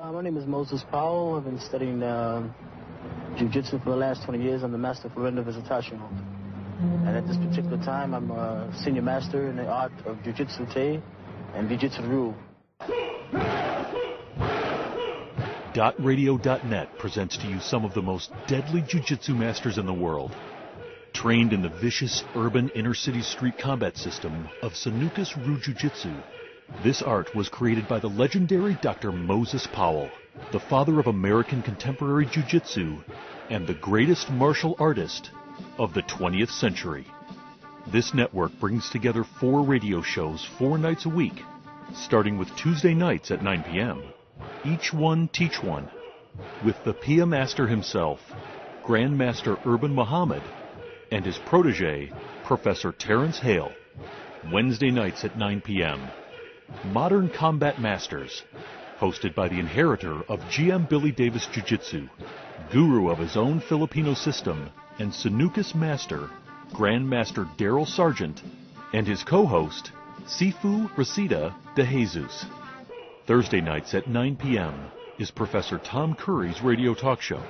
My name is Moses Powell. I've been studying Jiu-Jitsu for the last 20 years. I'm the master for Visitation. And at this particular time, I'm a senior master in the art of Jiu-Jitsu Te and Jiu-Jitsu Ryu. Docradio.net presents to you some of the most deadly jiu-jitsu masters in the world. Trained in the vicious urban inner-city street combat system of Sanukas Ryu Jiu-Jitsu, this art was created by the legendary Dr. Moses Powell, the father of American contemporary jiu-jitsu and the greatest martial artist of the 20th century. This network brings together 4 radio shows 4 nights a week, starting with Tuesday nights at 9 p.m. Each one teach one, with the Pia Master himself, Grandmaster Urban Muhammad, and his protege, Professor Terrence Hale. Wednesday nights at 9 p.m. Modern Combat Masters, hosted by the inheritor of GM Billy Davis Jiu-Jitsu, guru of his own Filipino system, and Sanukas Master, Grandmaster Darrell SARJEANT, and his co-host, SIFU RESTITA DEJESUS. Thursday nights at 9 p.m. is Professor Tom Curry's radio talk show,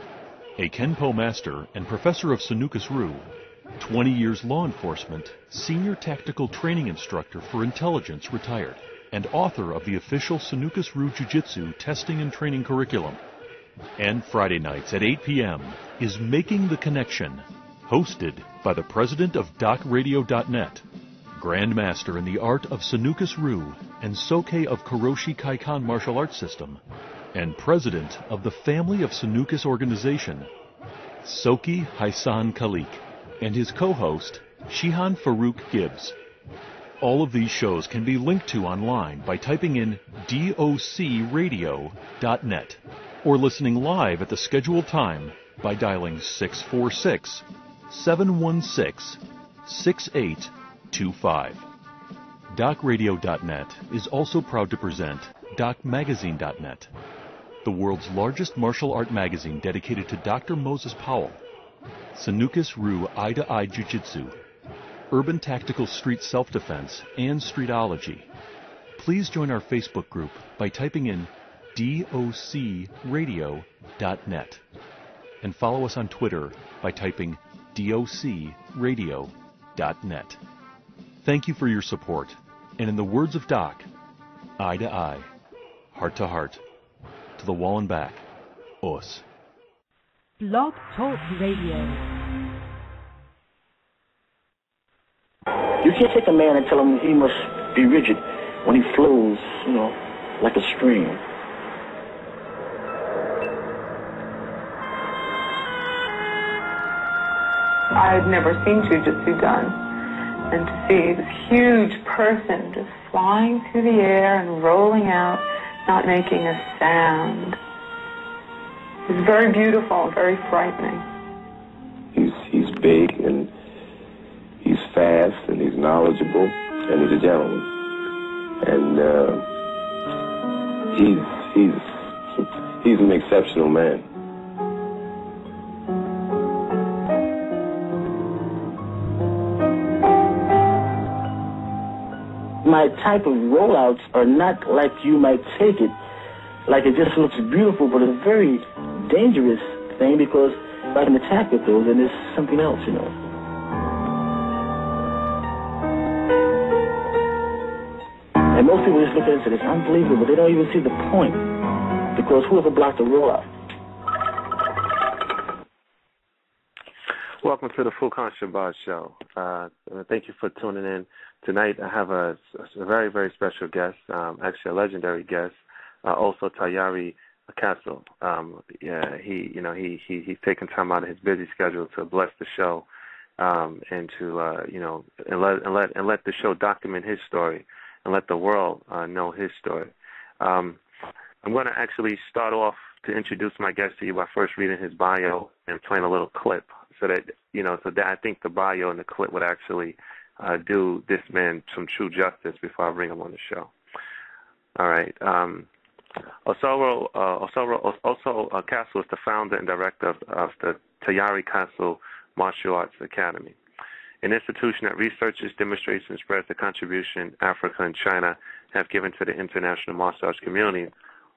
a Kenpo Master and Professor of Sanukas Ryu, 20 years law enforcement, senior tactical training instructor for intelligence retired, and author of the official Sanukas Ryu Jiu-Jitsu testing and training curriculum. And Friday nights at 8 p.m. is Making the Connection, hosted by the president of Docradio.net, Grandmaster in the art of Sanukas Ryu and Soke of Kuroshi Kaikan martial arts system, and president of the Family of Sanukas organization, Soki Haisan Khalik, and his co-host, Shihan Farouk Gibbs. All of these shows can be linked to online by typing in docradio.net or listening live at the scheduled time by dialing 646-716-6825. Docradio.net is also proud to present DocMagazine.net, the world's largest martial art magazine dedicated to Dr. Moses Powell, Sanukas Ryu Eye-to-Eye Jiu-Jitsu, urban tactical street self-defense, and streetology. Please join our Facebook group by typing in docradio.net and follow us on Twitter by typing docradio.net. Thank you for your support, and in the words of Doc, eye to eye, heart to heart, to the wall and back, Os. Blog Talk Radio. You can't take a man and tell him he must be rigid when he flows, like a stream. I had never seen jiu-jitsu done, and to see this huge person just flying through the air and rolling out, not making a sound. It was very beautiful, very frightening. He's big and he's fast and he's knowledgeable and he's a gentleman. And he's an exceptional man. My type of rollouts are not like you might take it. Like it just looks beautiful, but it's a very dangerous thing because I can attack with those and it's something else, And most people just look at it and say, it's unbelievable, but they don't even see the point because whoever blocked the rollout. Welcome to the Furqan Shabazz show. Thank you for tuning in. Tonight I have a very, very special guest, actually a legendary guest, Oso Tayari Casel. He's taken time out of his busy schedule to bless the show, and to let the show document his story and let the world know his story. I'm going to actually start off to introduce my guest to you by first reading his bio and playing a little clip, so that I think the bio and the clip would actually do this man some true justice before I bring him on the show. All right. Oso Casel is the founder and director of the Tayari Casel Martial Arts Academy, an institution that researches, demonstrates, and spreads the contribution Africa and China have given to the international martial arts community,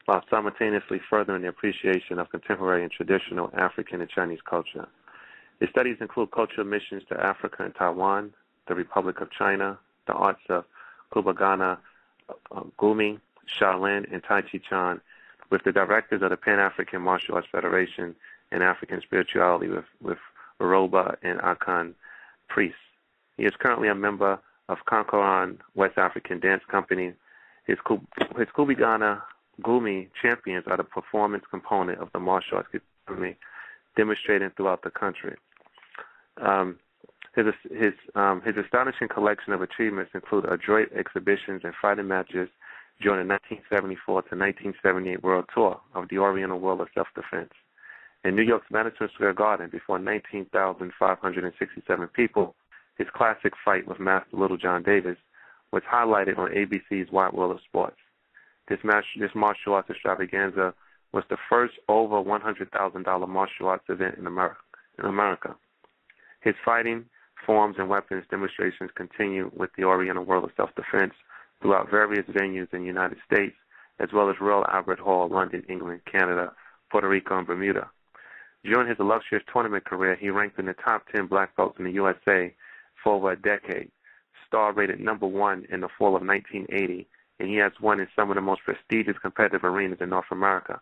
while simultaneously furthering the appreciation of contemporary and traditional African and Chinese culture. His studies include cultural missions to Africa and Taiwan, the Republic of China, the arts of Kubagana, Gumi, Shaolin, and Tai Chi Chuan, with the directors of the Pan-African Martial Arts Federation and African Spirituality with Yoruba and Akan priests. He is currently a member of Kankoran West African Dance Company. His Kubagana Gumi champions are the performance component of the martial arts academy, demonstrating throughout the country. His astonishing collection of achievements include adroit exhibitions and fighting matches during the 1974 to 1978 World Tour of the Oriental World of Self-Defense. In New York's Madison Square Garden, before 19,567 people, his classic fight with Master Little John Davis was highlighted on ABC's Wide World of Sports. This martial arts extravaganza was the first over $100,000 martial arts event in America. His fighting, forms, and weapons demonstrations continue with the Oriental World of Self-Defense throughout various venues in the United States, as well as Royal Albert Hall, London, England, Canada, Puerto Rico, and Bermuda. During his illustrious tournament career, he ranked in the top 10 black belts in the USA for over a decade, star rated #1 in the fall of 1980, and he has won in some of the most prestigious competitive arenas in North America,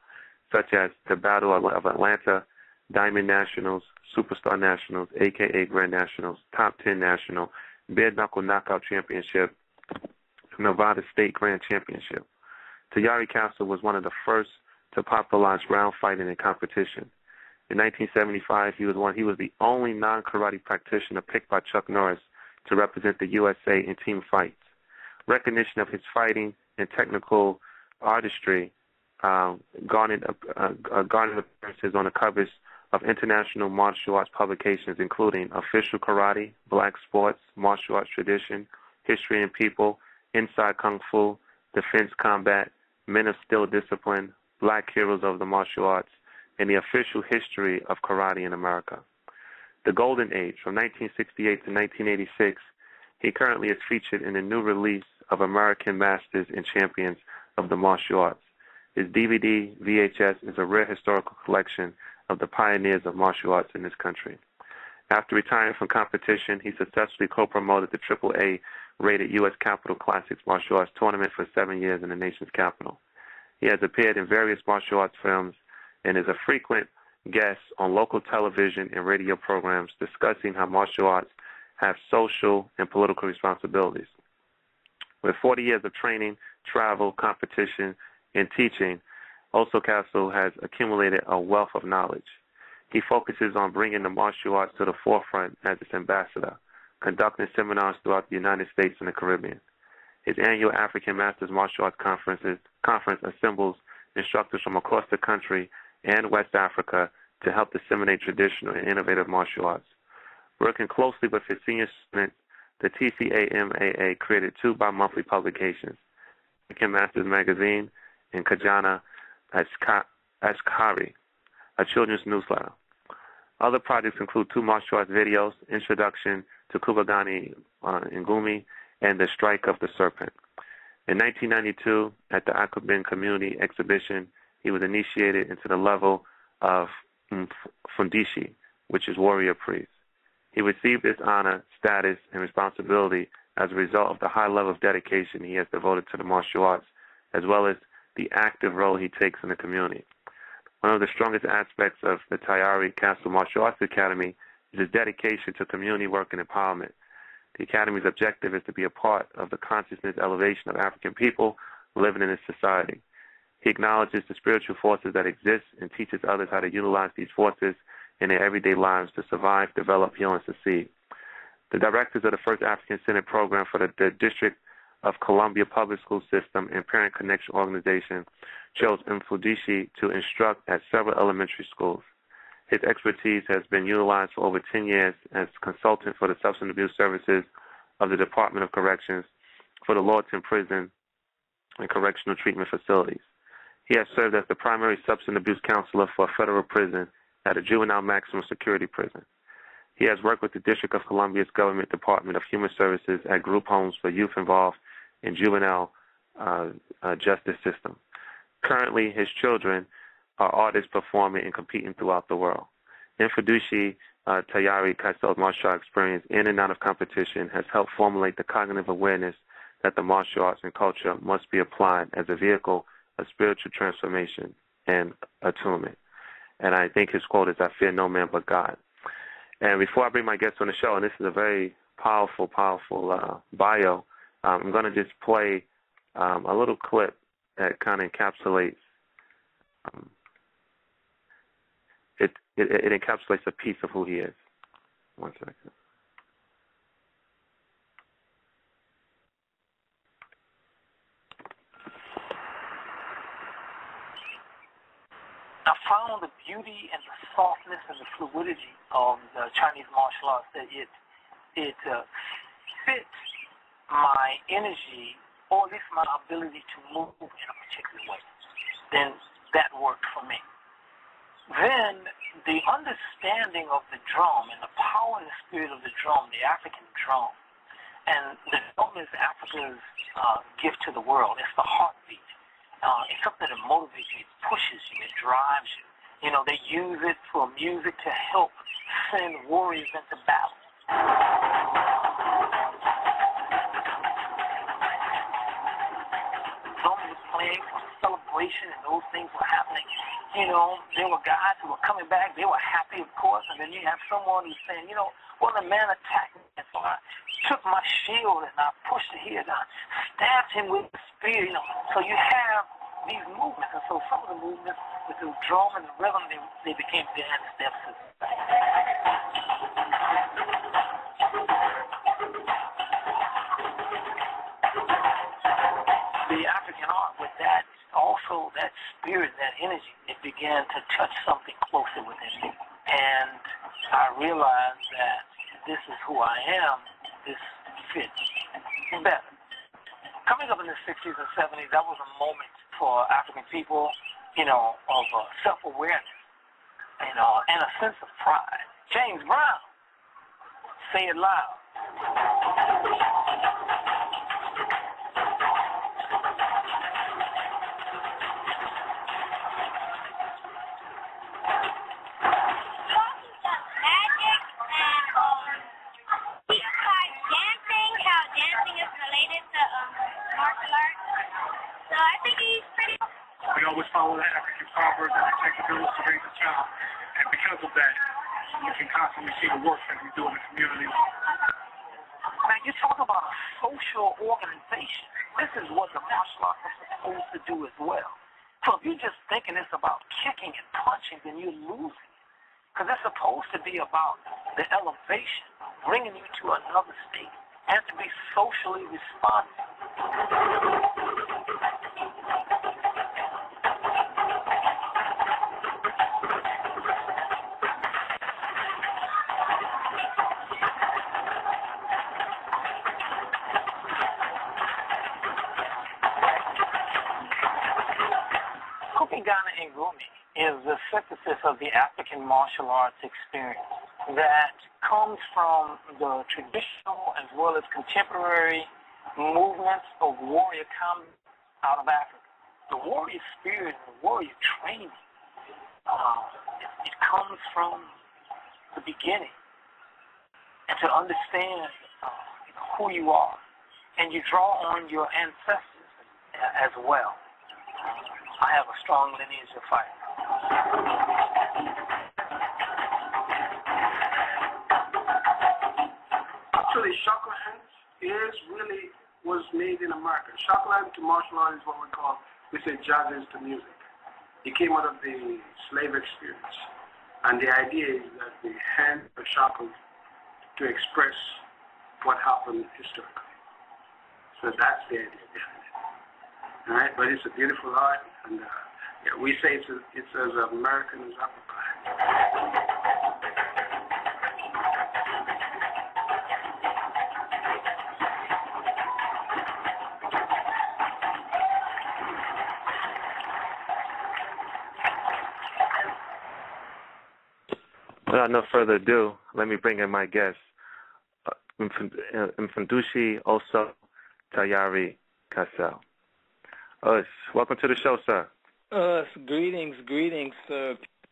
such as the Battle of Atlanta, Diamond Nationals, Superstar Nationals, a.k.a. Grand Nationals, Top 10 National, Bare Knuckle Knockout Championship, Nevada State Grand Championship. Tayari Casel was one of the first to popularize round fighting in competition. In 1975, he was the only non-karate practitioner picked by Chuck Norris to represent the USA in team fights. Recognition of his fighting and technical artistry garnered appearances on the covers of international martial arts publications, including Official Karate, Black Sports, Martial Arts Tradition, History and People, Inside Kung Fu, Defense Combat, Men of Steel Discipline, Black Heroes of the Martial Arts, and the Official History of Karate in America. The Golden Age, from 1968 to 1986, he currently is featured in the new release of American Masters and Champions of the Martial Arts. His DVD, VHS, is a rare historical collection of the pioneers of martial arts in this country. After retiring from competition, he successfully co-promoted the AAA-rated U.S. Capitol Classics Martial Arts Tournament for 7 years in the nation's capital. He has appeared in various martial arts films and is a frequent guest on local television and radio programs discussing how martial arts have social and political responsibilities. With 40 years of training, travel, competition, and teaching, Oso Casel has accumulated a wealth of knowledge. He focuses on bringing the martial arts to the forefront as its ambassador, conducting seminars throughout the United States and the Caribbean. His annual African Masters Martial Arts Conference assembles instructors from across the country and West Africa to help disseminate traditional and innovative martial arts. Working closely with his senior students, the TCAMAA created 2 bi-monthly publications, African Masters Magazine and Kajana Ashkari, a children's newsletter. Other projects include 2 martial arts videos, Introduction to Kubagani Ngumi, and The Strike of the Serpent. In 1992, at the Akubin Community Exhibition, he was initiated into the level of Fundishi, which is warrior priest. He received this honor, status, and responsibility as a result of the high level of dedication he has devoted to the martial arts, as well as the active role he takes in the community. One of the strongest aspects of the Tayari Casel Martial Arts Academy is his dedication to community work and empowerment. The Academy's objective is to be a part of the consciousness elevation of African people living in this society. He acknowledges the spiritual forces that exist and teaches others how to utilize these forces in their everyday lives to survive, develop, heal, and succeed. The directors of the First African Senate Program for the District of Columbia Public School System and Parent Connection Organization chose Mfudishi to instruct at several elementary schools. His expertise has been utilized for over 10 years as consultant for the Substance Abuse Services of the Department of Corrections for the Lordton Prison and Correctional Treatment Facilities. He has served as the primary substance abuse counselor for a federal prison at a juvenile maximum security prison. He has worked with the District of Columbia's Government Department of Human Services at group homes for youth involved in juvenile justice system. Currently, his children are artists performing and competing throughout the world. Furqan Tayari Casel's martial art experience in and out of competition has helped formulate the cognitive awareness that the martial arts and culture must be applied as a vehicle of spiritual transformation and attunement. And I think his quote is, "I fear no man but God." And before I bring my guest on the show, and this is a very powerful bio, I'm going to just play a little clip that kind of encapsulates it encapsulates a piece of who he is. 1 second. I found the beauty and the softness and the fluidity of the Chinese martial arts, that it fits my energy, or at least my ability to move in a particular way. Then that worked for me. Then the understanding of the drum and the power and the spirit of the drum, the African drum, and the drum is Africa's gift to the world. It's the heartbeat. It's something that motivates you, it pushes you, it drives you. You know, they use it for music to help send warriors into battle. Drum was playing for celebration, and those things were happening. You know, there were guys who were coming back. They were happy, of course, and then you have someone who's saying, you know, well, the man attacked me, and so I took my shield and I pushed it here and I stabbed him with the spear, you know. So you have these movements, and so some of the movements with the drum and the rhythm, they became dance steps. The African art, with that, also that spirit, that energy, it began to touch something closer within me. And I realized that this is who I am, this fits better. Coming up in the 60s and 70s, that was a moment for African people, you know, of self-awareness, you know, and a sense of pride. James Brown, say it loud. We always follow that African proverb that it takes a village to raise a child, and because of that, you can constantly see the work that we do in the community. Man, you talk about a social organization. This is what the martial arts are supposed to do as well. So if you're just thinking it's about kicking and punching, then you're losing it. Because it's supposed to be about the elevation, bringing you to another state, and to be socially responsive. Is the synthesis of the African martial arts experience that comes from the traditional as well as contemporary movements of warrior combat out of Africa. The warrior spirit and the warrior training, it comes from the beginning. And to understand who you are, and you draw on your ancestors as well. I have a strong lineage of fighting. Actually, shakuhan was made in America. Shakuhan to martial art is what we say jazz is to music. It came out of the slave experience. And the idea is that the hands are shackled to express what happened historically. So that's the idea behind it. All right, but it's a beautiful art, and we say it's as American as Africa. Without no further ado, let me bring in my guest, Furqan Oso Tayari Casel. Welcome to the show, sir. Greetings,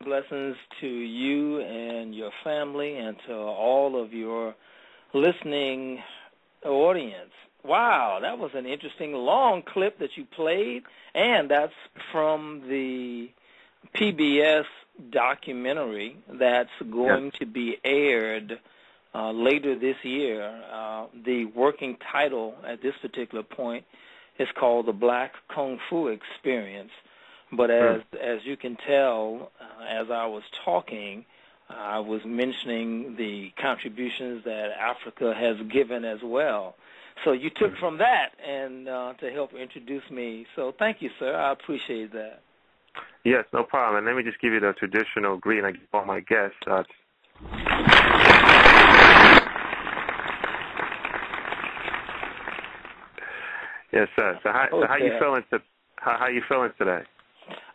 blessings to you and your family and to all of your listening audience. Wow, that was an interesting long clip that you played, and that's from the PBS documentary that's going to be aired later this year. The working title at this particular point is called The Black Kung Fu Experience. But as you can tell, as I was talking, I was mentioning the contributions that Africa has given as well. So you took from that and to help introduce me. So thank you, sir. I appreciate that. Yes, no problem. And let me just give you the traditional greeting I give all my guests. Yes, sir. So how you feeling? How you feeling today?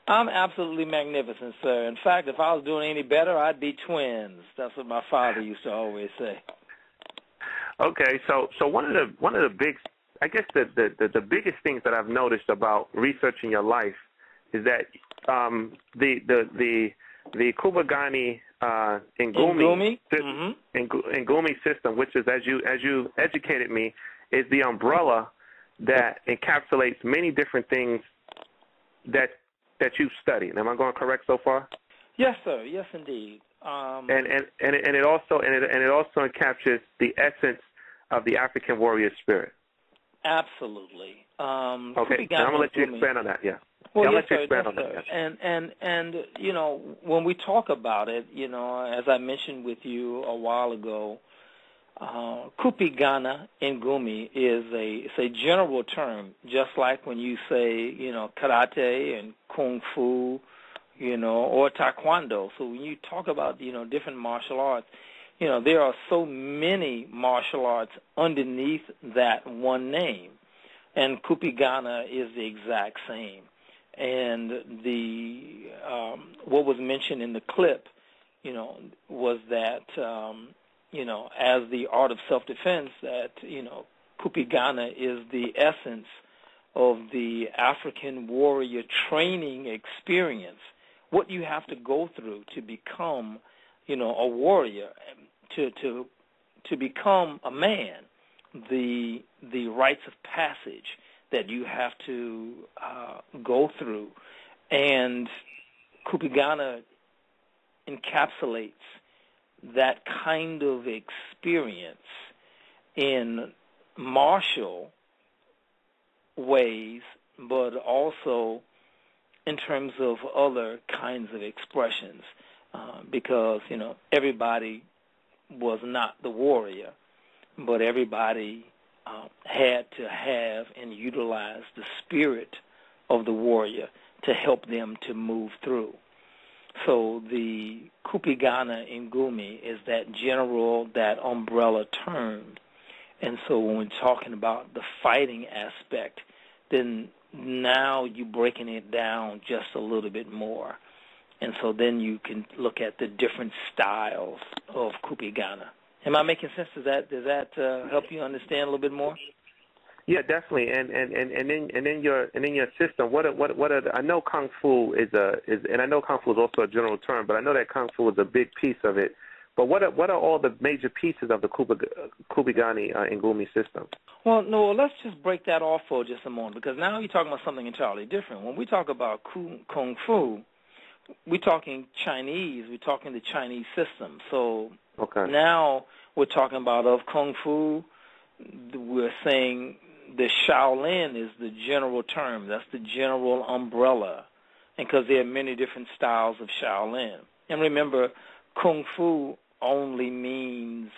I'm absolutely magnificent, sir. In fact, if I was doing any better, I'd be twins. That's what my father used to always say. Okay, so one of the big, I guess the biggest things that I've noticed about researching your life is that the Kubagani Ngumi system, which is as you educated me, is the umbrella that encapsulates many different things that you've studied. Am I going correct so far? Yes, sir. Yes, indeed. And it also encapsulates the essence of the African warrior spirit. Absolutely. Okay, I'm going to let you expand on that. Yeah. Well, yes, sir, expand on sir. that. And you know, when we talk about it, you know, as I mentioned with you a while ago, Kupigana Ngumi it's a general term, just like when you say, you know, karate and kung fu, you know, or taekwondo. So when you talk about, you know, different martial arts, you know, there are so many martial arts underneath that one name, and Kupigana is the exact same. And the what was mentioned in the clip, you know, was that you know, as the art of self-defense, that, you know, Kupigana is the essence of the African warrior training experience, what you have to go through to become, you know, a warrior, to become a man, the rites of passage that you have to go through. And Kupigana encapsulates that kind of experience in martial ways, but also in terms of other kinds of expressions, because, you know, everybody was not the warrior, but everybody had to have and utilize the spirit of the warrior to help them to move through. So the Kupigana Ngumi is that general, that umbrella term. And so when we're talking about the fighting aspect, then now you're breaking it down just a little bit more. And so then you can look at the different styles of Kupigana. Am I making sense? Does that help you understand a little bit more? Yeah, definitely. And then your system. What are I know Kung Fu is and I know Kung Fu is also a general term, but I know that Kung Fu is a big piece of it. But what are all the major pieces of the Kupigani Ngumi system? Well, no, let's just break that off for just a moment, because now you're talking about something entirely different. When we talk about Kung Fu, we're talking Chinese. We're talking the Chinese system. So now we're talking about of Kung Fu, we're saying the Shaolin is the general term. That's the general umbrella, and because there are many different styles of Shaolin. And remember, Kung Fu only means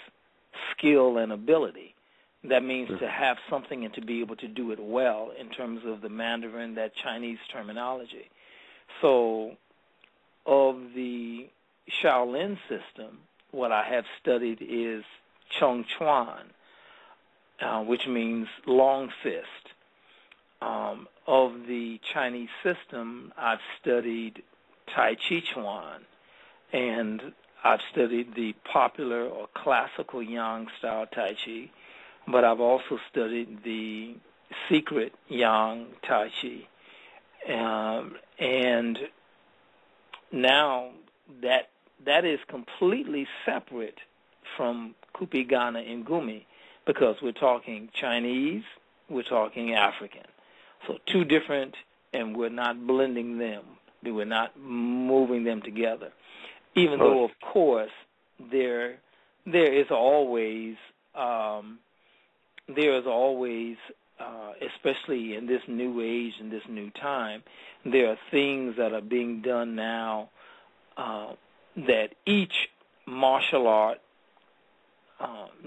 skill and ability. That means to have something and to be able to do it well in terms of the Mandarin, that Chinese terminology. So of the Shaolin system, what I have studied is Chong Chuan, which means long fist. Of the Chinese system, I've studied Tai Chi Chuan, and I've studied the popular or classical Yang style Tai Chi, but I've also studied the secret Yang Tai Chi. And now that is completely separate from Kupigana Ngumi, because we're talking Chinese, we're talking African. So two different, and we're not blending them. We're not moving them together. Even though, of course, there is always, especially in this new age, in this new time, there are things that are being done now that each martial art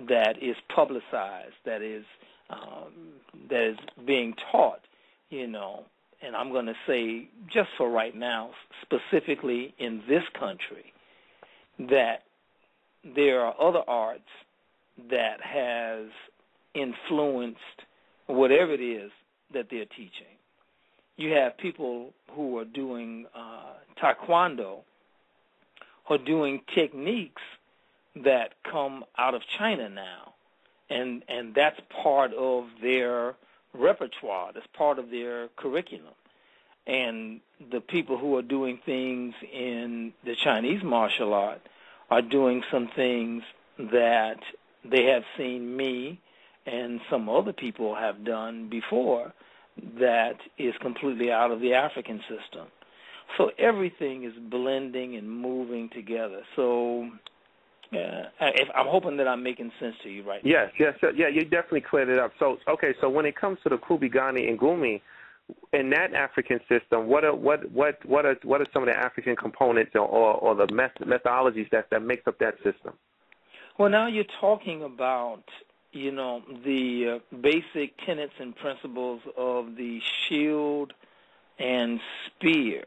that is publicized, that is being taught, and I'm going to say just for right now, specifically in this country, that there are other arts that has influenced whatever it is that they're teaching. You have people who are doing taekwondo or doing techniques that come out of China now, and that's part of their repertoire. That's part of their curriculum. And the people who are doing things in the Chinese martial art are doing some things that they have seen me and some other people have done before that is completely out of the African system. So everything is blending and moving together. So I'm hoping that I'm making sense to you right now. Yes, you definitely cleared it up. So, okay, so when it comes to the Kupigani Ngumi, in that African system, what are some of the African components or the methodologies that makes up that system? Well, now you're talking about, the basic tenets and principles of the shield and spear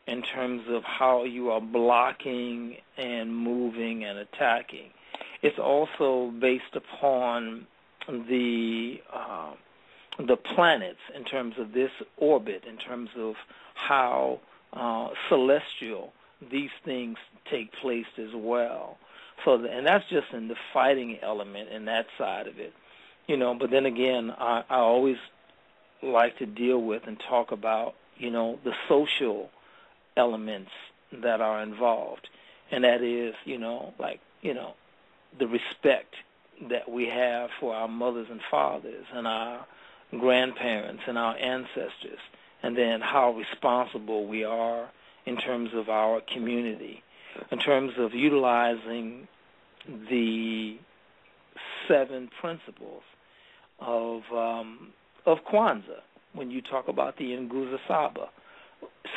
in terms of how you are blocking and moving and attacking. It's also based upon the planets in terms of this orbit, in terms of how celestial these things take place as well. So, and that's just in the fighting element in that side of it, But then again, I always like to deal with and talk about, the social elements that are involved, and that is, the respect that we have for our mothers and fathers and our grandparents and our ancestors, and then how responsible we are in terms of our community, in terms of utilizing the 7 principles of Kwanzaa when you talk about the Nguzo Saba.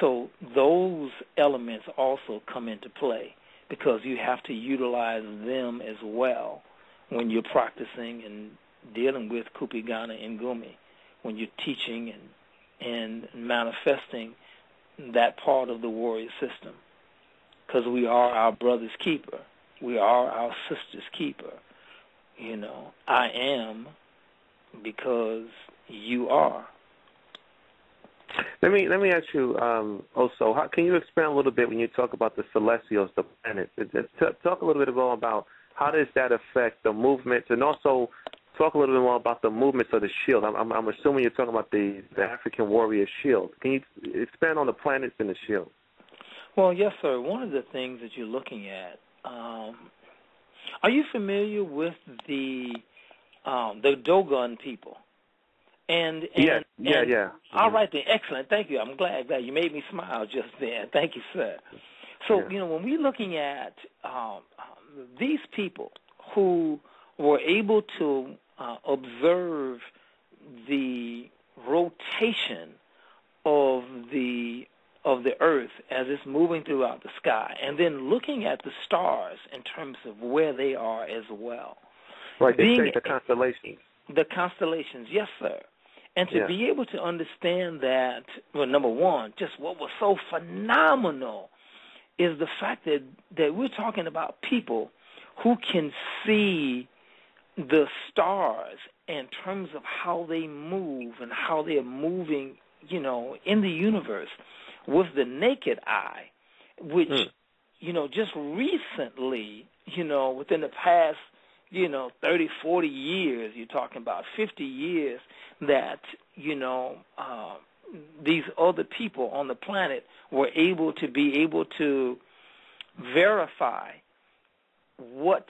So those elements also come into play because you have to utilize them as well when you're practicing and dealing with Kupigana Ngumi, when you're teaching and manifesting that part of the warrior system, because we are our brother's keeper. We are our sister's keeper. I am because you are. Let me ask you, Oso, how can you expand a little bit when you talk about the celestials, the planets? Talk a little bit more about how does that affect the movements, and also talk a little bit more about the movements of the shield. I'm assuming you're talking about the African warrior shield. Can you expand on the planets and the shield? Well, yes, sir. One of the things that you're looking at, are you familiar with the Dogon people? Yeah. All right, then. Excellent. Thank you. I'm glad you made me smile just then. Thank you, sir. So, when we're looking at these people who were able to observe the rotation of the Earth as it's moving throughout the sky, and then looking at the stars in terms of where they are as well. Right, they say the constellations. The constellations, yes, sir. And to be able to understand that, well, number one, just what was so phenomenal is the fact that we're talking about people who can see the stars in terms of how they move and how they're moving, in the universe with the naked eye, which, just recently, within the past, 30, 40 years, you're talking about 50 years, that, these other people on the planet were able to verify what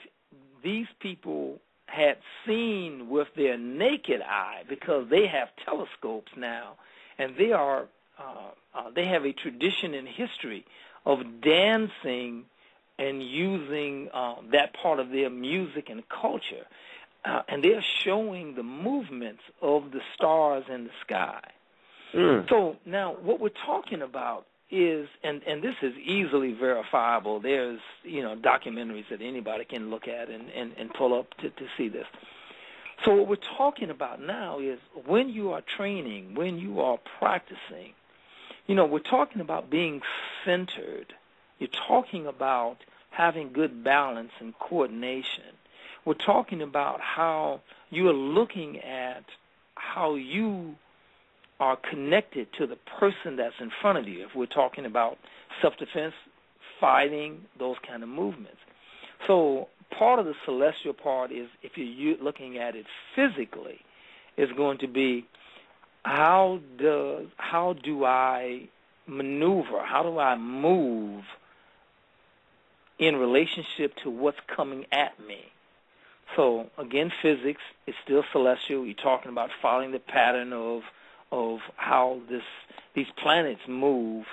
these people had seen with their naked eye, because they have telescopes now, and they have a tradition in history of dancing and using that part of their music and culture, and they're showing the movements of the stars in the sky. So now what we're talking about is, and this is easily verifiable. There's, documentaries that anybody can look at and pull up to see this. So what we're talking about now is when you are training, when you are practicing, we're talking about being centered. You're talking about having good balance and coordination. We're talking about how you are looking at how you are connected to the person that's in front of you. If we're talking about self-defense, fighting, those kind of movements. So part of the celestial part is, if you're looking at it physically, is going to be how do I maneuver, how do I move in relationship to what's coming at me. So again, physics is still celestial. You're talking about following the pattern of how these planets move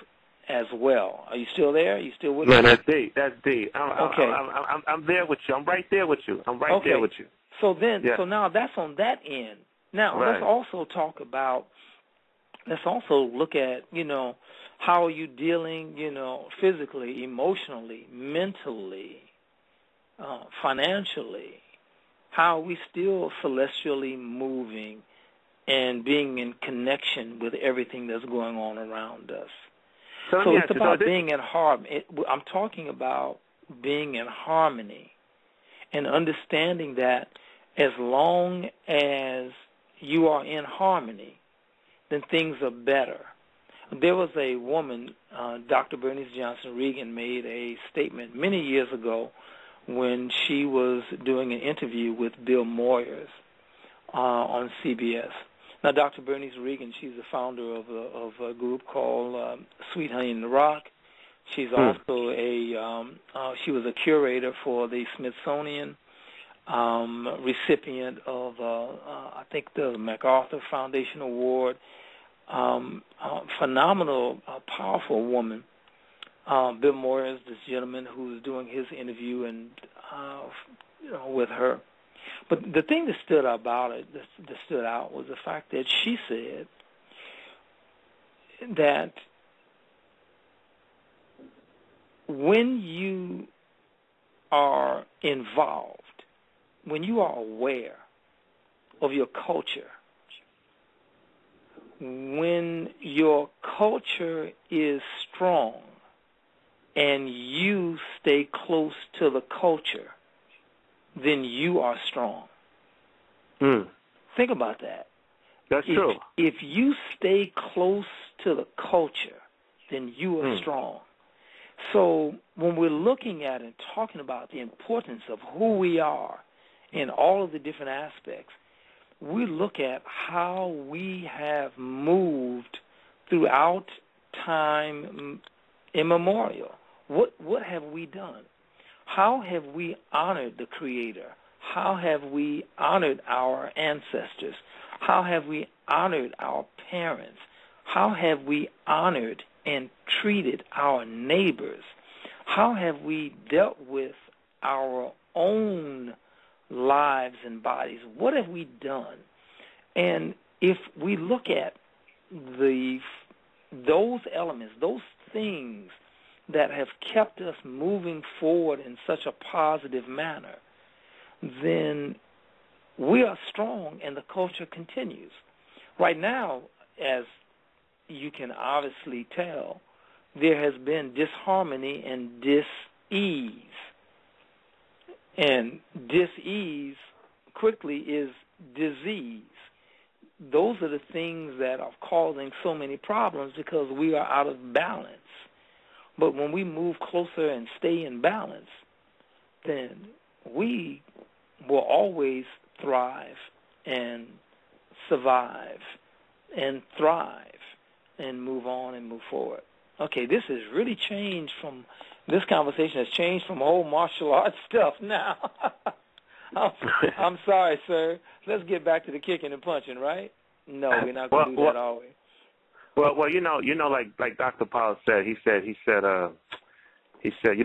as well. Are you still there? Are you still with me? No, that's deep. That's deep. Okay. I'm there with you. I'm right there with you. There with you. So then, so now that's on that end. Now let's also look at, how are you dealing, physically, emotionally, mentally, financially? How are we still celestially moving and being in connection with everything that's going on around us? So it's about being in harmony. I'm talking about being in harmony and understanding that as long as you are in harmony, then things are better. There was a woman, Dr. Bernice Johnson Reagan, made a statement many years ago when she was doing an interview with Bill Moyers on CBS. Now, Dr. Bernice Reagan, she's the founder of a group called Sweet Honey in the Rock. She's also she was a curator for the Smithsonian, recipient of, I think, the MacArthur Foundation Award. Phenomenal, powerful woman. Bill Moyers, this gentleman who's doing his interview and with her. But the thing that stood out was the fact that she said that when you are involved, when you are aware of your culture, when your culture is strong and you stay close to the culture, then you are strong. Think about that. That's true. If you stay close to the culture, then you are strong. So when we're looking at and talking about the importance of who we are in all of the different aspects, we look at how we have moved throughout time immemorial. What have we done? How have we honored the Creator? How have we honored our ancestors? How have we honored our parents? How have we honored and treated our neighbors? How have we dealt with our own lives and bodies? What have we done? And if we look at those elements, those things that have kept us moving forward in such a positive manner, then we are strong and the culture continues. Right now, as you can obviously tell, there has been disharmony and dis-ease. And dis-ease quickly is disease. Those are the things that are causing so many problems because we are out of balance. But when we move closer and stay in balance, then we will always thrive and survive and thrive. and move on and move forward. Okay, this has really changed from, this conversation has changed from whole martial arts stuff now. I'm sorry, sir. Let's get back to the kicking and punching, right? No, we're not going to do that, are we? Well, you know, like Dr. Powell said. He said,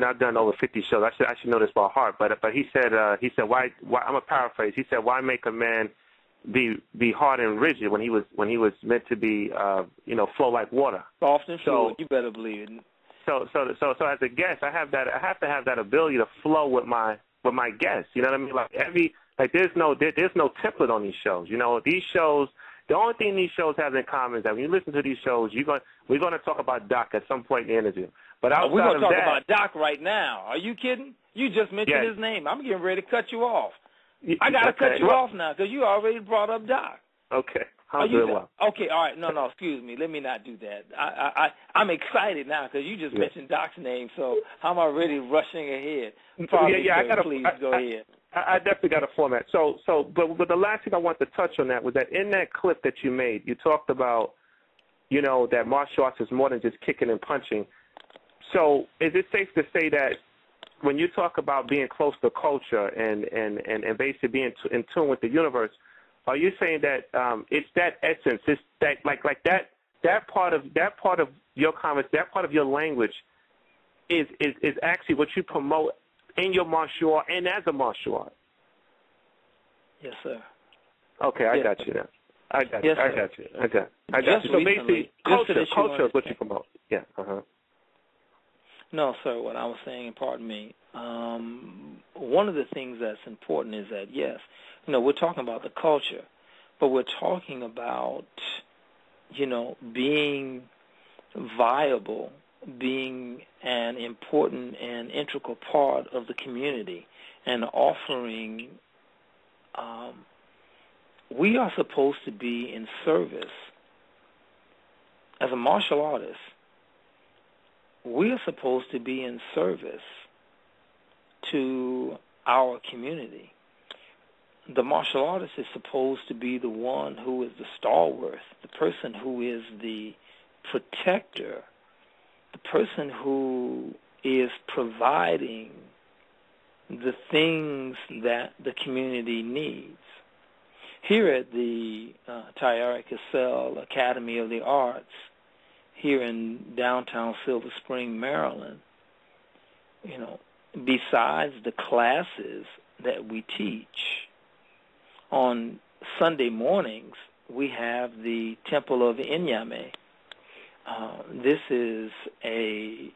I've done over 50 shows. I should know this by heart, but he said, why? I'm a paraphrase. He said, why make a man be hard and rigid when he was meant to be, flow like water, soft and fluid. You better believe it. So as a guest, I have to have that ability to flow with my guests. You know what I mean? There's no template on these shows. You know, these shows. The only thing these shows have in common is that when you listen to these shows, we're going to talk about Doc at some point in the interview. But we're going to talk about Doc right now. Are you kidding? You just mentioned his name. I'm getting ready to cut you off. I got to cut you off now because you already brought up Doc. Okay. Okay, all right. No, excuse me. Let me not do that. I'm excited now because you just mentioned Doc's name, so I'm already rushing ahead. Please go ahead. I definitely got a format. But the last thing I want to touch on that was that in that clip that you made, you talked about, that martial arts is more than just kicking and punching. So is it safe to say that when you talk about being close to culture and basically being in tune with the universe, are you saying that it's that essence, it's that that part of your comments, that part of your language is actually what you promote in your martial art and as a martial art? Yes, sir. Okay, I got you now. I got you. So basically, culture is what you promote. Yeah. No, sir. What I was saying, pardon me. One of the things that's important is that yes, we're talking about the culture, but we're talking about being viable, being an important and integral part of the community, and offering. We are supposed to be in service. As a martial artist, we are supposed to be in service to our community. The martial artist is supposed to be the one who is the stalwart, the person who is the protector, the person who is providing the things that the community needs. Here at the Tayari Casel Academy of the Arts, here in downtown Silver Spring, Maryland, besides the classes that we teach, on Sunday mornings we have the Temple of Inyame. This is a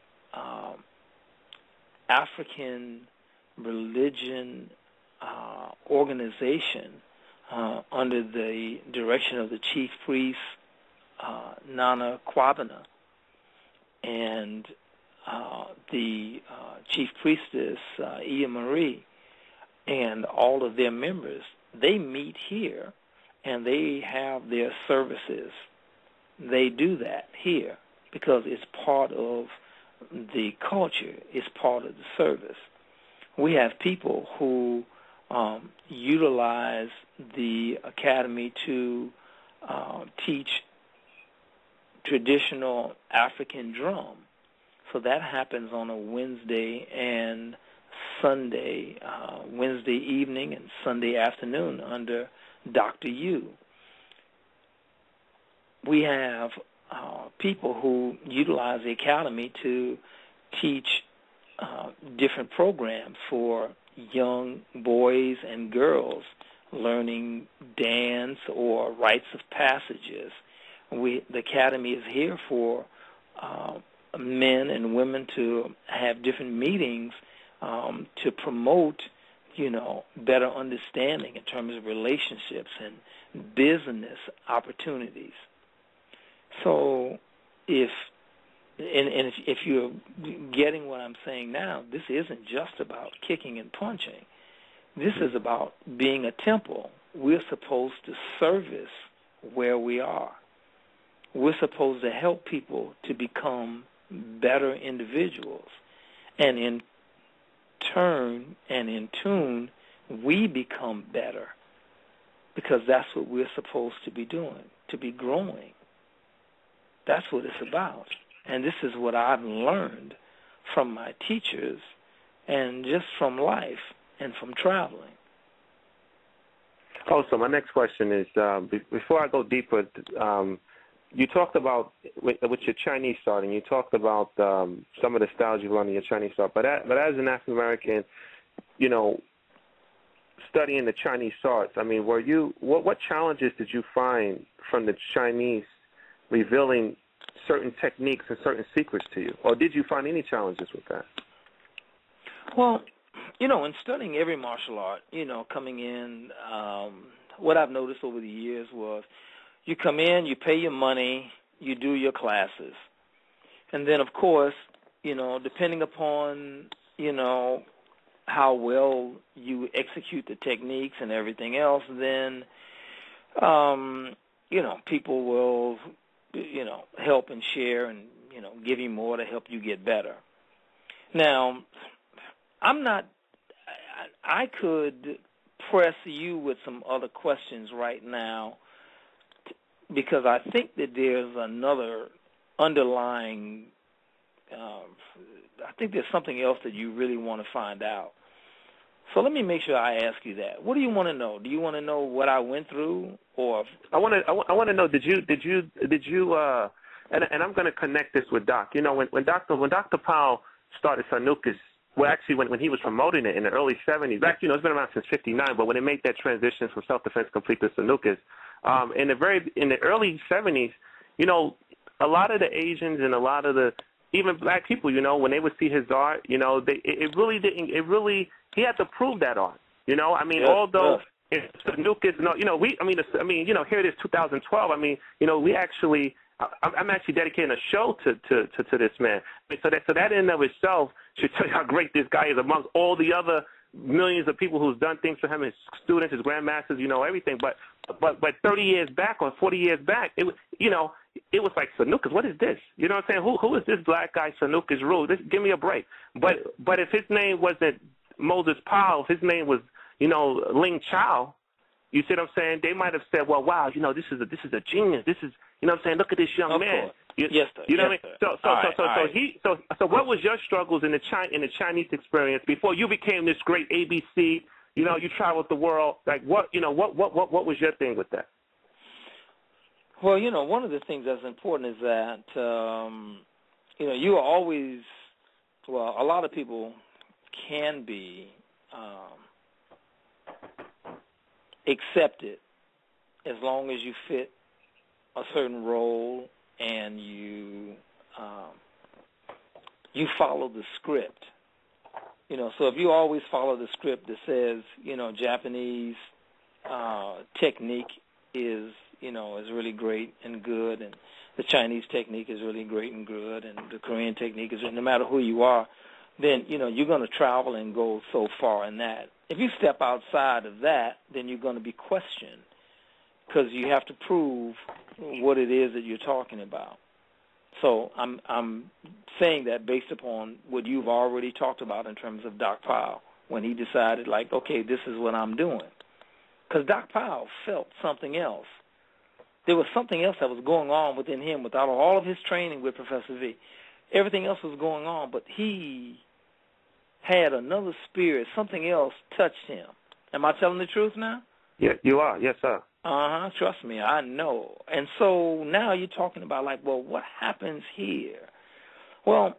African religion organization under the direction of the chief priest Nana Kwabena, and the chief priestess Iya Marie, and all of their members. They meet here, and they have their services. They do that here because it's part of the culture. It's part of the service. We have people who utilize the academy to teach traditional African drum. So that happens on a Wednesday and Sunday, Wednesday evening and Sunday afternoon under Dr. Yu. We have people who utilize the academy to teach different programs for young boys and girls learning dance or rites of passages. The academy is here for men and women to have different meetings to promote, better understanding in terms of relationships and business opportunities. So if you're getting what I'm saying now, this isn't just about kicking and punching. This is about being a temple. We're supposed to service where we are. We're supposed to help people to become better individuals. And in turn and in tune, we become better because that's what we're supposed to be doing, to be growing. That's what it's about. And this is what I've learned from my teachers and just from life and from traveling. Also, my next question is, before I go deeper, you talked about, with your Chinese art, and you talked about some of the styles you learned in your Chinese art, but as an African-American, you know, studying the Chinese arts, I mean, what challenges did you find from the Chinese revealing certain techniques and certain secrets to you? Or did you find any challenges with that? Well, you know, in studying every martial art, you know, coming in, what I've noticed over the years was you come in, you pay your money, you do your classes. And then, of course, you know, depending upon, you know, how well you execute the techniques and everything else, then, you know, people will, you know, help and share and, you know, give you more to help you get better. Now, I could press you with some other questions right now because I think that there's another underlying, I think there's something else that you really want to find out. So let me make sure I ask you that. What do you want to know? Do you want to know what I went through, or? I want to know. Did you? And I'm going to connect this with Doc. You know, when Dr. Powell started Sanukas, well, actually, when he was promoting it in the early 70s, actually, you know, it's been around since '59. But when it made that transition from self-defense complete to Sanukas, in the early 70s, you know, a lot of the Asians and a lot of the even black people, you know, when they would see his art, you know, he had to prove that art. You know, I mean, although Sanukas, here it is 2012. I mean, you know, I'm actually dedicating a show to this man. So that in and of itself should tell you how great this guy is amongst all the other millions of people who's done things for him, his students, his grandmasters, you know, everything. But 30 years back or 40 years back, it was like, Sanukas, what is this? You know what I'm saying? Who is this black guy, Sanukas Rule? Give me a break. But if his name wasn't Moses Powell, if his name was, you know, Ling Chow, you see what I'm saying? They might have said, well, wow, you know, this is a genius. This is, you know what I'm saying? Look at this young man. Yes, sir. You know what I mean? So what was your struggles in the Chinese experience before you became this great ABC? You know, you traveled the world. Like what was your thing with that? Well, you know, one of the things that's important is that you know, you are always, well, a lot of people can be accepted as long as you fit a certain role and you follow the script. You know, so if you always follow the script that says, you know, Japanese technique is really great and good, and the Chinese technique is really great and good, and the Korean technique is, no matter who you are, then, you know, you're going to travel and go so far in that. If you step outside of that, then you're going to be questioned because you have to prove what it is that you're talking about. So I'm saying that based upon what you've already talked about in terms of Doc Powell, when he decided, like, okay, this is what I'm doing. Because Doc Powell felt something else. There was something else that was going on within him without all of his training with Professor V. Everything else was going on, but he had another spirit. Something else touched him. Am I telling the truth now? Yeah, you are. Yes, sir. Trust me, I know. And so now you're talking about, like, well, what happens here? Well,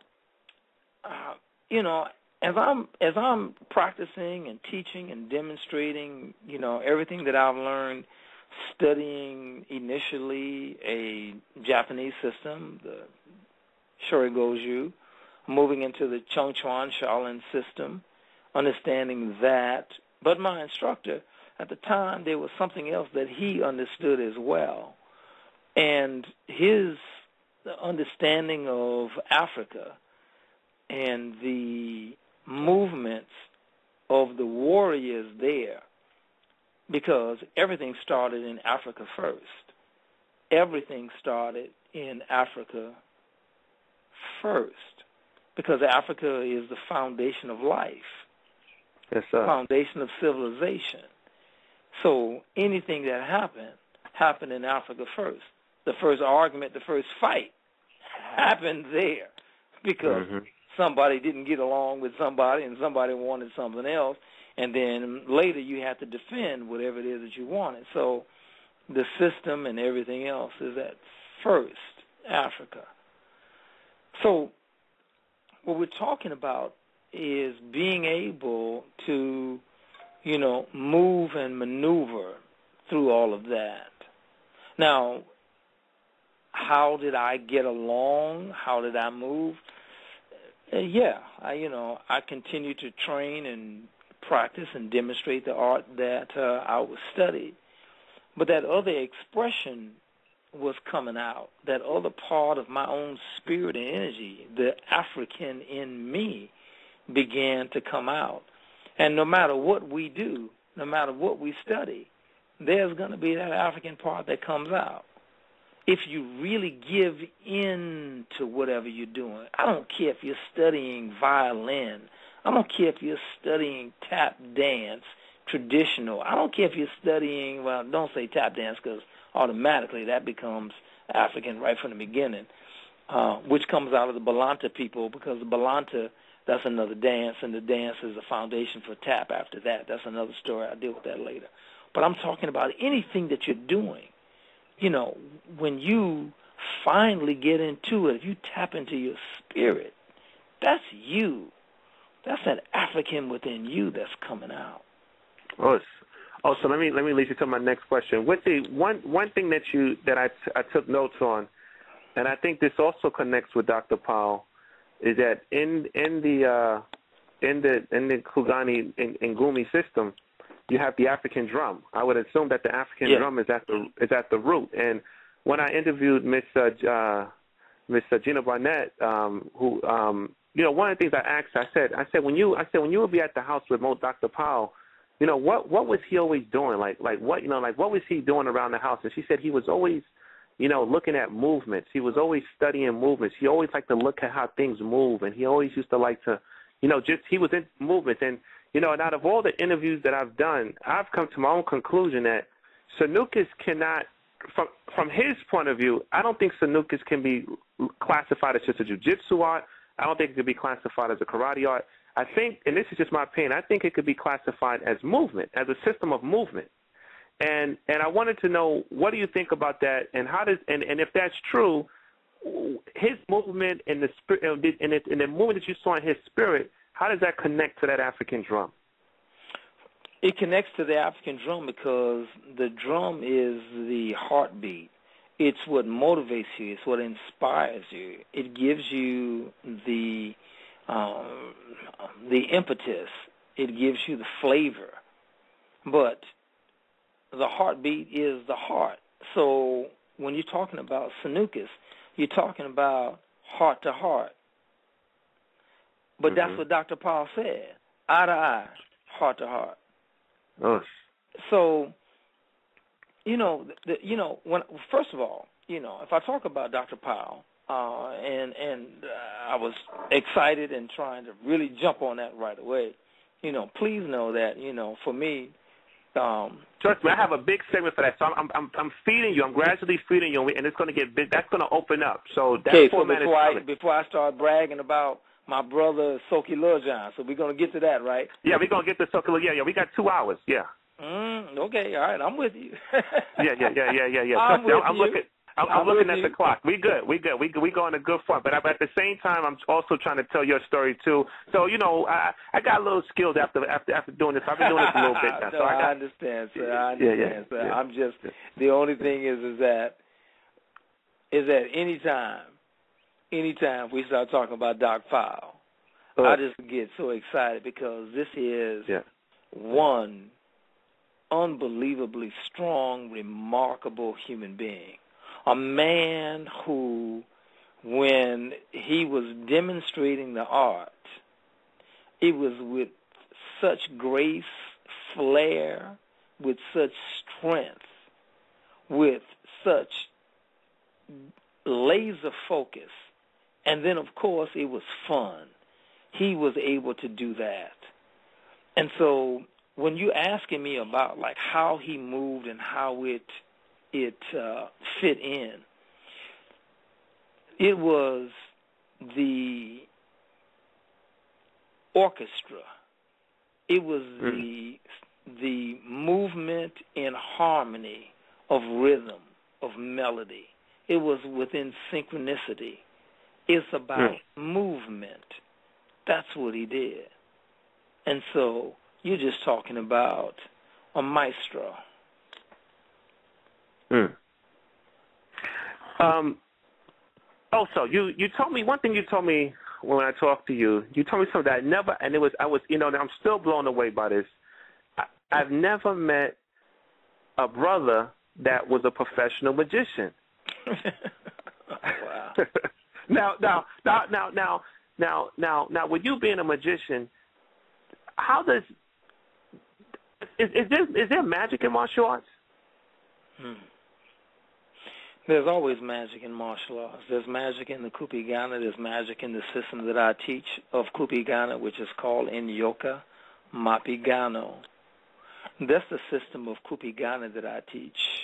you know, as I'm practicing and teaching and demonstrating, you know, everything that I've learned, studying initially a Japanese system, the Shurigoju, moving into the Chongchuan Shaolin system, understanding that. But my instructor, at the time, there was something else that he understood as well. And his understanding of Africa and the movements of the warriors there, because everything started in Africa first. Everything started in Africa first, because Africa is the foundation of life, yes, sir. Foundation of civilization. So anything that happened in Africa first. the first argument, the first fight happened there because somebody didn't get along with somebody and somebody wanted something else, and then later you have to defend whatever it is that you wanted. So the system and everything else is at first Africa. So what we're talking about is being able to, move and maneuver through all of that. Now, how did I get along? How did I move? I continue to train and practice and demonstrate the art that I was studied. But that other expression was coming out, that other part of my own spirit and energy, the African in me, began to come out. And no matter what we do, no matter what we study, there's going to be that African part that comes out. If you really give in to whatever you're doing, I don't care if you're studying violin, I don't care if you're studying tap dance, traditional, I don't care if you're studying, well, don't say tap dance because automatically that becomes African right from the beginning, which comes out of the Balanta people, because the Balanta, that's another dance, and the dance is the foundation for tap after that. That's another story. I'll deal with that later. But I'm talking about anything that you're doing. When you finally get into it, if you tap into your spirit, that's you. That's that African within you that's coming out. So let me lead you to my next question. With the one thing that I took notes on, and I think this also connects with Dr. Powell, is that in the Kugani and Gumi system, you have the African drum. I would assume that the African drum is at the root. And when I interviewed Miss Gina Barnett, who one of the things I asked, I said when you would be at the house with Dr. Powell, what was he always doing? Like what was he doing around the house? And she said he was always looking at movements. He was always studying movements. He always liked to look at how things move, and he always used to like to, he was in movements. And and out of all the interviews that I've done, I've come to my own conclusion that Sanukis cannot, from his point of view, I don't think Sanukis can be classified as just a jiu-jitsu art. I don't think it could be classified as a karate art. I think, and this is just my opinion, I think it could be classified as movement, as a system of movement. And I wanted to know, what do you think about that? And how does, and if that's true, his movement and the spirit, and the movement that you saw in his spirit, how does that connect to that African drum? It connects to the African drum because the drum is the heartbeat. It's what motivates you. It's what inspires you. It gives you the impetus. It gives you the flavor. But the heartbeat is the heart. So when you're talking about Sanukis, you're talking about heart to heart. But that's what Dr. Powell said, eye to eye, heart to heart. So, first of all, if I talk about Dr. Powell, and I was excited and trying to really jump on that right away, please know that, for me, trust me, I have a big segment for that. So I'm feeding you. I'm gradually feeding you, and it's going to get big. That's going to open up. So that's before I start bragging about my brother Soki Lurjan, so we're going to get to that, right? Yeah, we're going to get to Soki Lurjan. Yeah, we got 2 hours. Yeah. Okay, all right, I'm with you. Yeah. I'm looking at the clock. We good. We go on a good front. But at the same time, I'm also trying to tell your story too. So I got a little skills after doing this. I've been doing this a little bit now. No, so I understand, sir. I understand, sir. I'm just the only thing is that anytime we start talking about Doc Powell, I just get so excited because this is one unbelievably strong, remarkable human being. A man who, when he was demonstrating the art, it was with such grace, flair, with such strength, with such laser focus. And then, of course, it was fun. He was able to do that. And so when you're asking me about, like, how he moved and how it fit in, It was the orchestra. It was the movement in harmony of rhythm, of melody. It was within synchronicity. It's about movement. That's what he did. And so you're just talking about a maestro. Also, you told me one thing. You told me when I talked to you. You told me something that I never, and I'm still blown away by this. I've never met a brother that was a professional magician. Wow. Now, with you being a magician, how does is there magic in martial arts? There's always magic in martial arts. There's magic in the Kupigana. There's magic in the system that I teach of Kupigana, which is called Inyoka Mapigano. That's the system of Kupigana that I teach.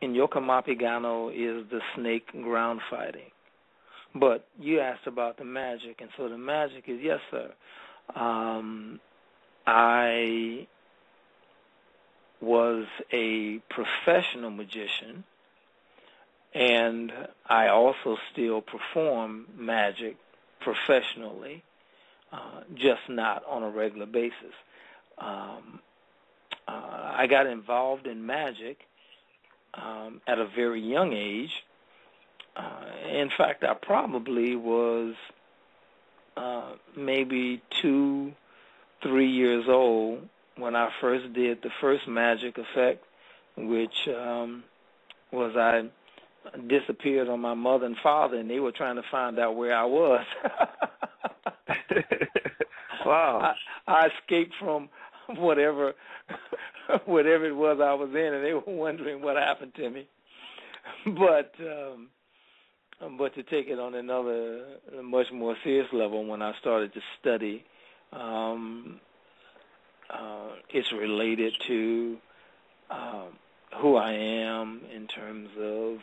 Inyoka Mapigano is the snake ground fighting. But you asked about the magic, and so the magic is, yes, sir. I was a professional magician, and I also still perform magic professionally, just not on a regular basis. I got involved in magic at a very young age. In fact, I probably was maybe 2-3 years old when I first did the first magic effect, which was I disappeared on my mother and father, and they were trying to find out where I was. Wow. I escaped from whatever it was I was in, and they were wondering what happened to me. But to take it on another, much more serious level, when I started to study, it's related to who I am in terms of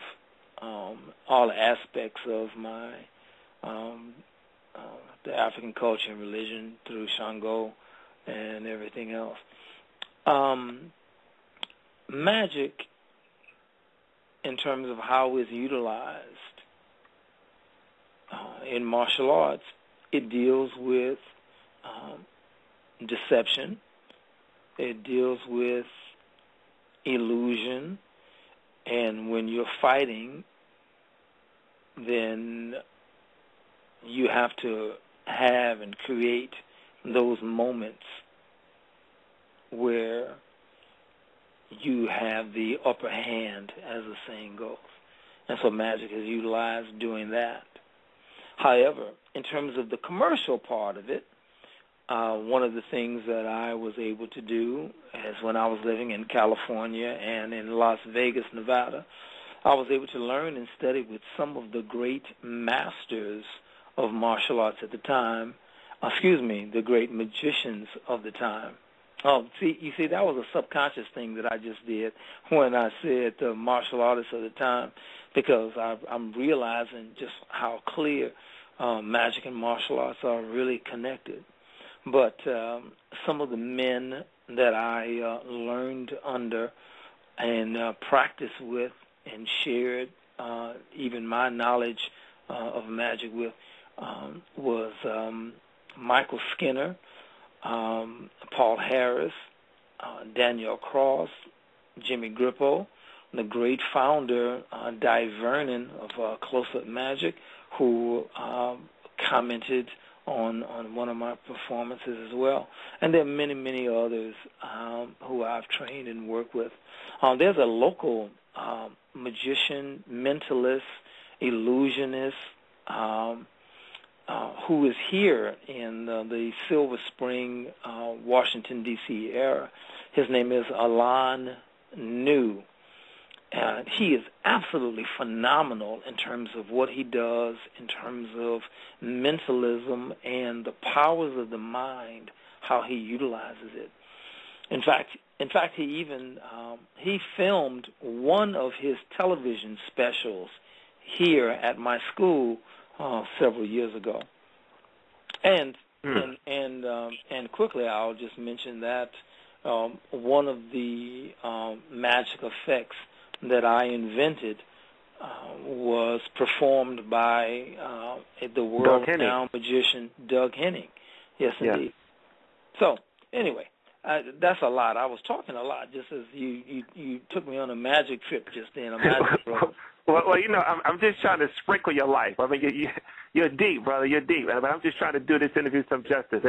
all aspects of my the African culture and religion through Shango and everything else. Magic, in terms of how it's utilized in martial arts, it deals with deception. It deals with illusion. And when you're fighting, then you have to have and create those moments where you have the upper hand, as the saying goes. And so magic is utilized doing that. However, in terms of the commercial part of it, one of the things that I was able to do is when I was living in California and in Las Vegas, Nevada, I was able to learn and study with some of the great masters of martial arts at the time, the great magicians of the time. Oh, you see, that was a subconscious thing that I just did when I said the martial artists of the time, because I'm realizing just how clear magic and martial arts are really connected. But some of the men that I learned under and practiced with and shared even my knowledge of magic with was Michael Skinner, Paul Harris, Daniel Cross, Jimmy Grippo, the great founder, Di Vernon of Close Up Magic, who commented on one of my performances as well. And there are many, many others who I've trained and worked with. There's a local magician, mentalist, illusionist who is here in the Silver Spring, Washington, D.C. area. His name is Alan New. He is absolutely phenomenal in terms of what he does, in terms of mentalism and the powers of the mind, how he utilizes it. In fact, he even he filmed one of his television specials here at my school several years ago. And quickly, I'll just mention that one of the magic effects that I invented was performed by the world-renowned magician Doug Henning. Yes, indeed. So, anyway, that's a lot. I was talking a lot just as you took me on a magic trip just then, a magic road. Well, you know, I'm just trying to sprinkle your life. I mean, you're deep, brother. You're deep. But I'm just trying to do this interview some justice.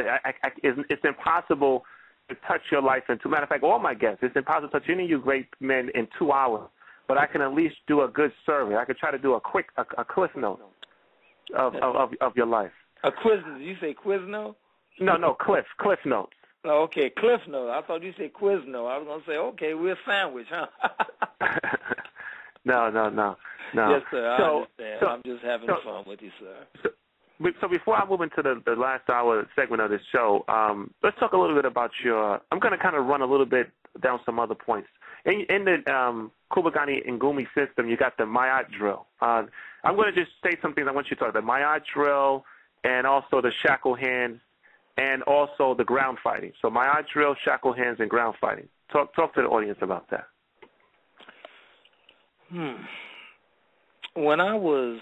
It's impossible to touch your life in 2. Matter of fact, all my guests, it's impossible to touch any of you great men in 2 hours. But I can at least do a good survey. I could try to do a cliff note of your life. A quiz? Did you say quiz note? No, cliff notes. Oh, okay, cliff note. I thought you said quiz note. I was going to say, okay, we're a sandwich, huh? No. Yes, sir, I understand. I'm just having fun with you, sir. So before I move into the last hour segment of this show, let's talk a little bit about I'm going to kind of run a little bit down some other points. In the Kubagani Ngumi system, you got the Mayat drill. I'm going to just say some things I want you to talk about. The Mayat drill and also the shackle hands and also the ground fighting. So Mayat drill, shackle hands, and ground fighting. Talk to the audience about that. When I was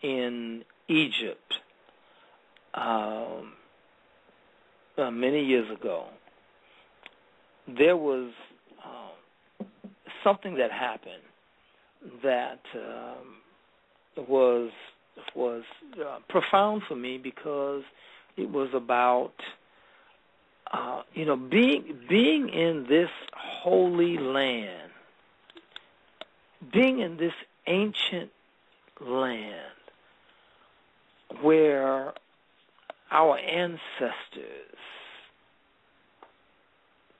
in Egypt many years ago, there was something that happened that was profound for me because it was about being in this holy land, being in this ancient land where our ancestors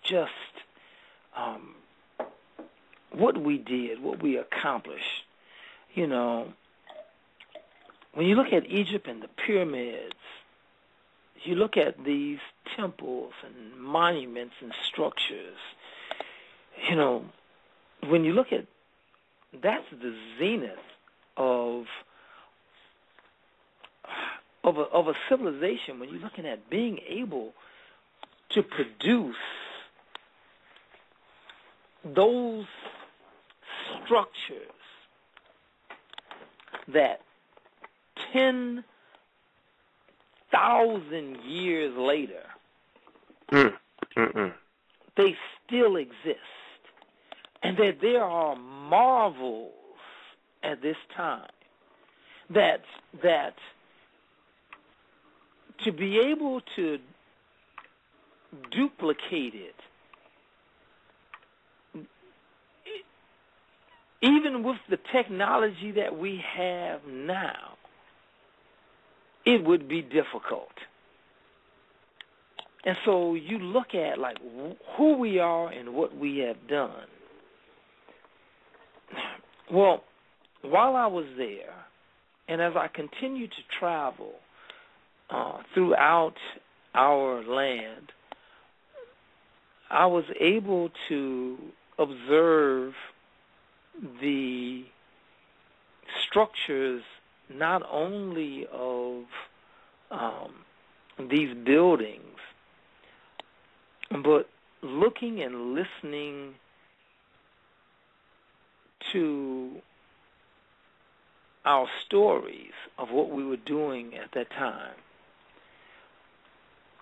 just what we did, what we accomplished. You know, when you look at Egypt and the pyramids, you look at these temples and monuments and structures, you know, when you look at, that's the zenith of a civilization. When you're looking at being able to produce those structures that 10,000 years later they still exist, and that there are marvels at this time that to be able to duplicate it, even with the technology that we have now, it would be difficult. And so you look at like who we are and what we have done. Well, while I was there, and as I continued to travel throughout our land, I was able to observe the structures not only of these buildings, but looking and listening to our stories of what we were doing at that time.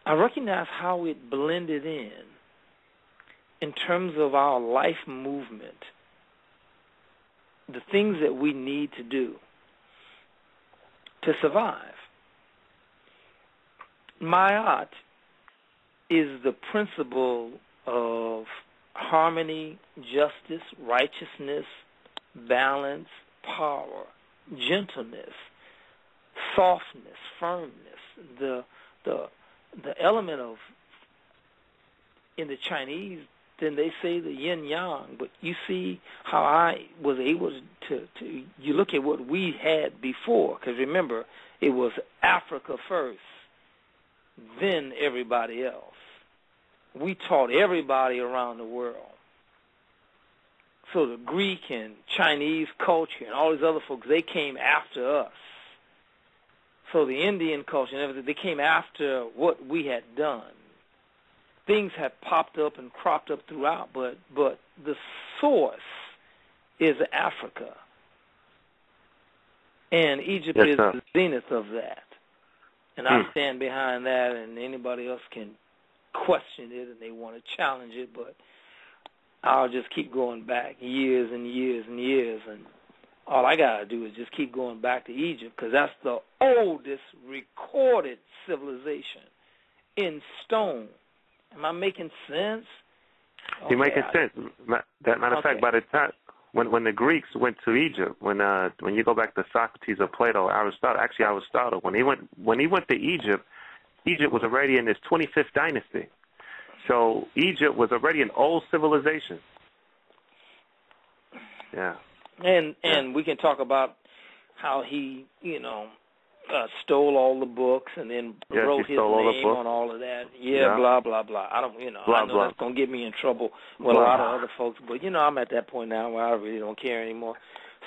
I recognized how it blended in terms of our life movement, the things that we need to do to survive. Mayat is the principle of harmony, justice, righteousness, balance, power, gentleness, softness, firmness. The element of, in the Chinese, then they say the yin yang, but you see how I was able to you look at what we had before, because remember, it was Africa first, then everybody else. We taught everybody around the world. So the Greek and Chinese culture and all these other folks, they came after us. So the Indian culture and everything, they came after what we had done. Things have popped up and cropped up throughout, but the source is Africa. And Egypt is the zenith of that. And I stand behind that, and anybody else can question it and they want to challenge it, but I'll just keep going back years and years and years, and all I got to do is just keep going back to Egypt, because that's the oldest recorded civilization in stone. Am I making sense? Okay, You're making sense. Matter of fact, by the time when the Greeks went to Egypt, when you go back to Socrates or Plato, Aristotle, when he went to Egypt, Egypt was already in its 25th dynasty. So Egypt was already an old civilization. Yeah. And we can talk about how he, stole all the books and then wrote his name on all of that. Blah, blah, blah. I don't, I know that's going to get me in trouble with a lot of other folks. But, I'm at that point now where I really don't care anymore.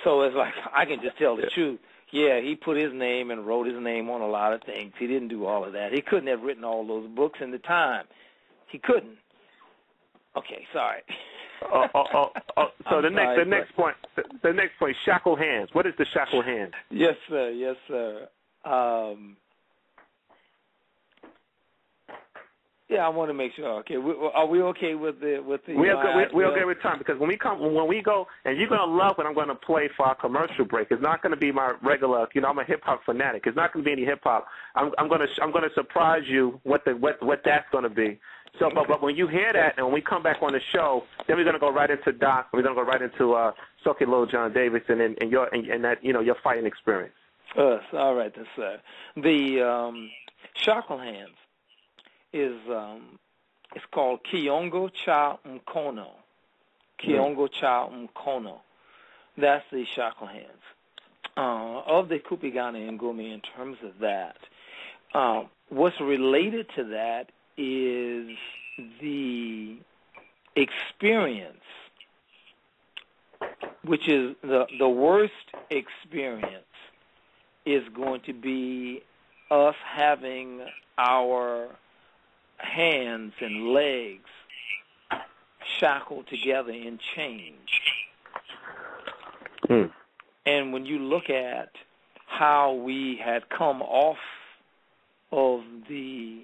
So it's like I can just tell the truth. Yeah, he put his name and wrote his name on a lot of things. He didn't do all of that. He couldn't have written all those books in the time. He couldn't. Okay, sorry. So the next point, shackle hands. What is the shackle hand? Yes, sir. Yes, sir. I want to make sure. Okay, are we okay with the? We're okay with time, because when we go, and you're gonna love what I'm gonna play for our commercial break. It's not gonna be my regular. I'm a hip hop fanatic. It's not gonna be any hip hop. I'm gonna surprise you what that's gonna be. So, but when you hear that, and when we come back on the show, then we're gonna go right into Doc. We're gonna go right into Soke Lil John Davis and your fighting experience. All right, then, sir. The shackle hands is it's called Kiongo Cha Mkono. Kiongo Cha Mkono. That's the shackle hands of the Kupigana and Ngumi. In terms of that, what's related to that is the experience, which is the worst experience, is going to be us having our hands and legs shackled together in chains. And when you look at how we had come off of the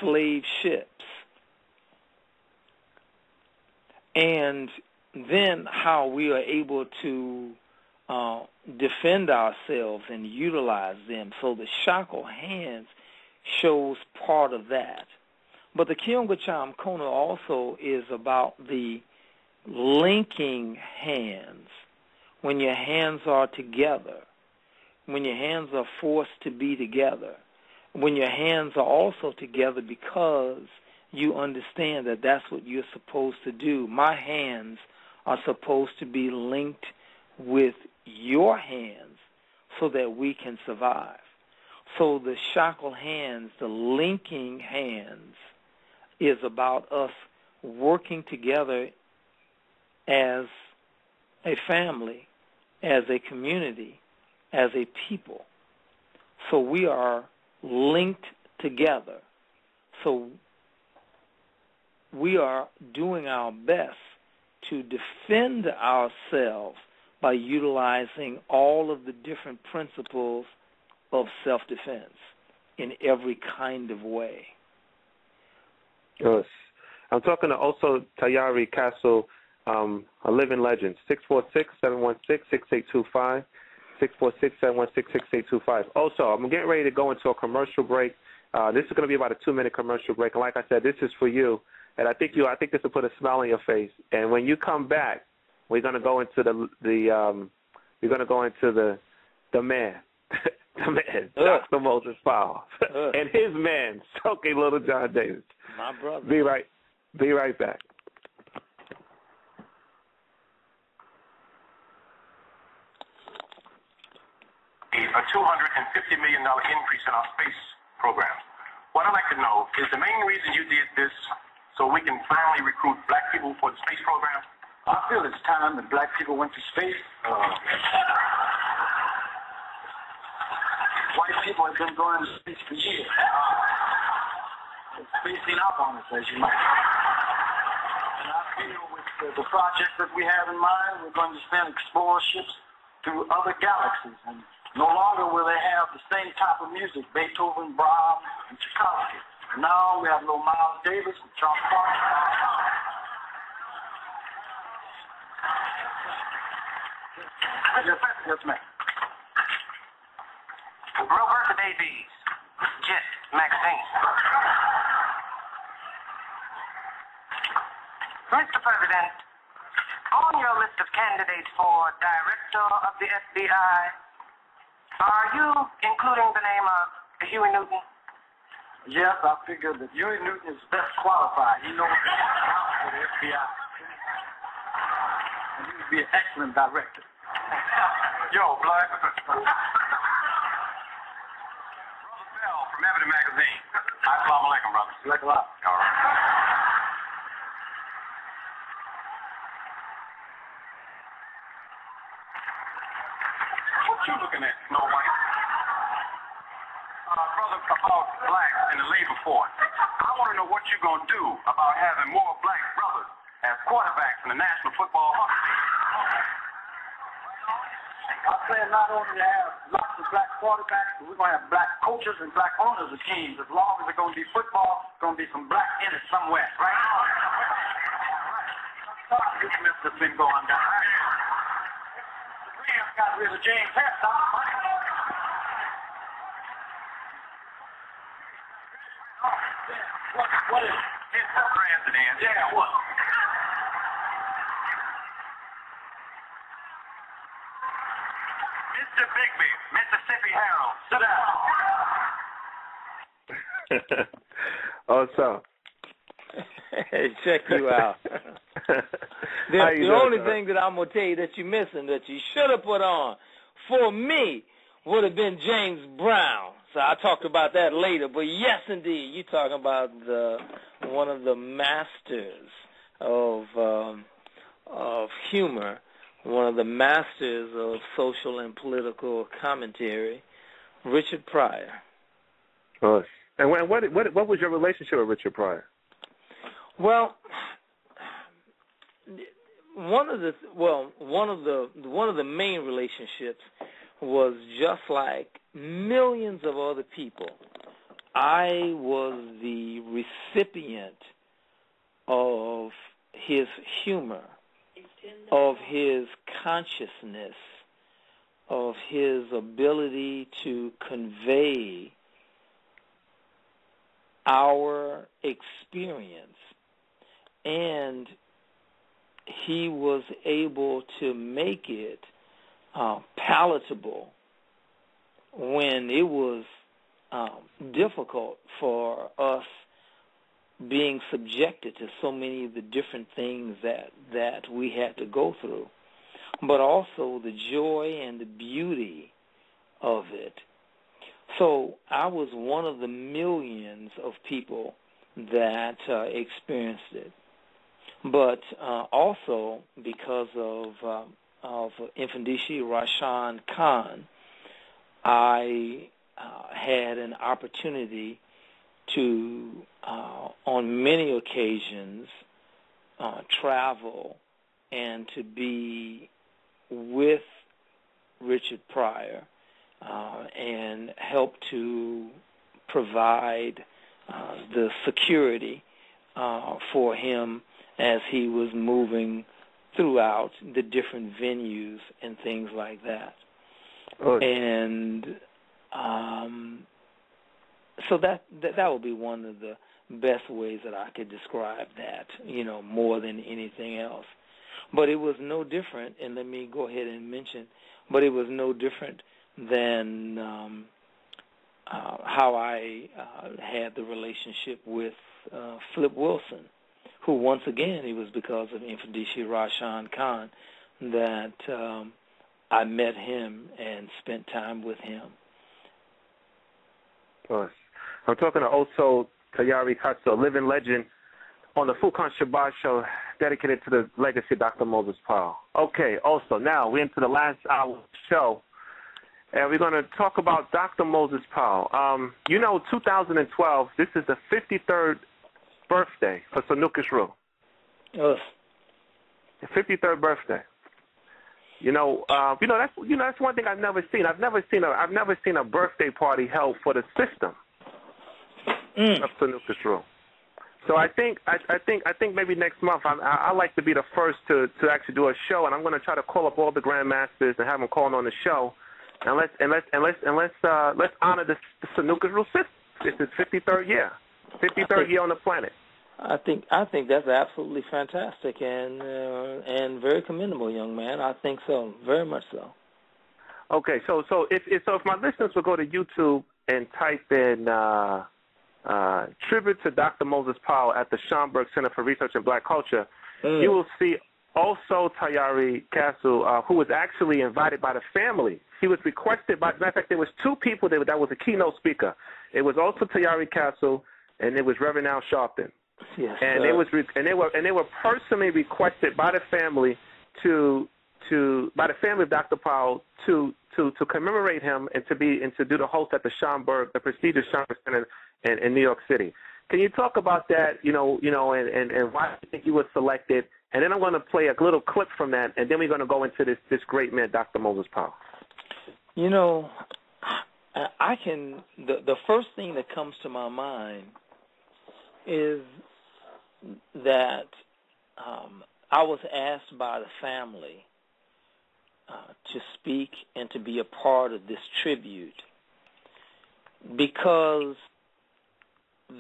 slave ships, and then how we are able to defend ourselves and utilize them. So the shackle hands shows part of that. But the Kiongo Cha Mkono also is about the linking hands. When your hands are together, when your hands are forced to be together, when your hands are also together because you understand that that's what you're supposed to do. My hands are supposed to be linked with your hands so that we can survive. So the shackle hands, the linking hands, is about us working together as a family, as a community, as a people. So we are linked together. So we are doing our best to defend ourselves by utilizing all of the different principles of self-defense in every kind of way. Yes. I'm talking to Oso Tayari Casel, a living legend, 646-716-6825, 646-716-6825. Also, I'm getting ready to go into a commercial break. This is going to be about a 2-minute commercial break. And like I said, this is for you. And I think this will put a smile on your face. And when you come back, we're going to go into the man, the man, Dr. Moses Powell, and his man, Soke Lil John Davis. My brother. Be right back. A $250 million increase in our space program. What I'd like to know is the main reason you did this so we can finally recruit black people for the space program, I feel it's time that black people went to space. White people have been going to space for years. Spacing up on us, as you might say. And I feel with the project that we have in mind, we're going to send explorer ships to other galaxies. And no longer will they have the same type of music, Beethoven, Brahms, and Tchaikovsky. Now we have little Miles Davis and Charles Parker. Yes, ma'am. Roberta Davies, Jet Magazine. Mr. President, on your list of candidates for Director of the FBI, are you including the name of Huey Newton? Yes, I figured that Huey Newton is best qualified. He knows how for the FBI. And he would be an excellent director. Yo, Black. Brother Bell from Ebony Magazine. Assalamu alaikum, brother. Like a lot. All right. What you looking at, Snow White? Brother, about blacks in the labor force. I want to know what you're going to do about having more black brothers as quarterbacks in the National Football Hall. I plan not only to have lots of black quarterbacks, but we're going to have black coaches and black owners of teams. As long as it's going to be football, it's going to be some black in it somewhere, right? This mess has been going down. The Rams got rid of James Hess. What is it? It's the president. Yeah, what? Mr. Bigby, Mississippi Herald, sit down. Oso. Hey, check you out. The only thing that I'm going to tell you that you're missing, that you should have put on, for me, would have been James Brown. So I'll talk about that later. But yes, indeed, you're talking about one of the masters of humor, one of the masters of social and political commentary, Richard Pryor. And what was your relationship with Richard Pryor? Well, one of the main relationships was just like millions of other people. I was the recipient of his humor, of his consciousness, of his ability to convey our experience. And he was able to make it palatable when it was difficult for us being subjected to so many of the different things that we had to go through, but also the joy and the beauty of it. So I was one of the millions of people that experienced it. But also because of Infandishi Rashan Khan, I had an opportunity to, on many occasions, travel and to be with Richard Pryor and help to provide the security for him as he was moving throughout the different venues and things like that. And so that would be one of the best ways that I could describe that, more than anything else. But it was no different, and let me go ahead and mention, but it was no different than how I had the relationship with Flip Wilson, who, once again, it was because of Infandishi Rashan Khan that I met him and spent time with him. I'm talking to Oso Tayari Casel, living legend, on the Furqan Shabazz show dedicated to the legacy of Dr. Moses Powell. Okay, also, now we're into the last hour of the show, and we're going to talk about Dr. Moses Powell. 2012, this is the 53rd birthday for Sanukis Rue. Yes. The 53rd birthday. That's one thing I've never seen. I've never seen a birthday party held for the system of Sanukis Rue. So I think maybe next month I like to be the first to actually do a show, and I'm going to try to call up all the grandmasters and have them calling on the show, and let's honor the Sanukis Rue system. It's its 53rd year, 53rd year on the planet. I think that's absolutely fantastic and very commendable, young man. I think so, very much so. Okay, so if my listeners will go to YouTube and type in tribute to Dr. Moses Powell at the Schomburg Center for Research in Black Culture, you will see Oso Tayari Casel, who was actually invited by the family. He was requested by, as a matter of fact, there was two people that was a keynote speaker. It was Oso Tayari Casel, and it was Reverend Al Sharpton. Yes, and they were personally requested by the family by the family of Dr. Powell to commemorate him and to do the host at the prestigious Schomburg Center in New York City. Can you talk about that? And why do you think you were selected? And then I'm going to play a little clip from that, and then we're going to go into this great man, Dr. Moses Powell. The first thing that comes to my mind is that I was asked by the family to speak and to be a part of this tribute because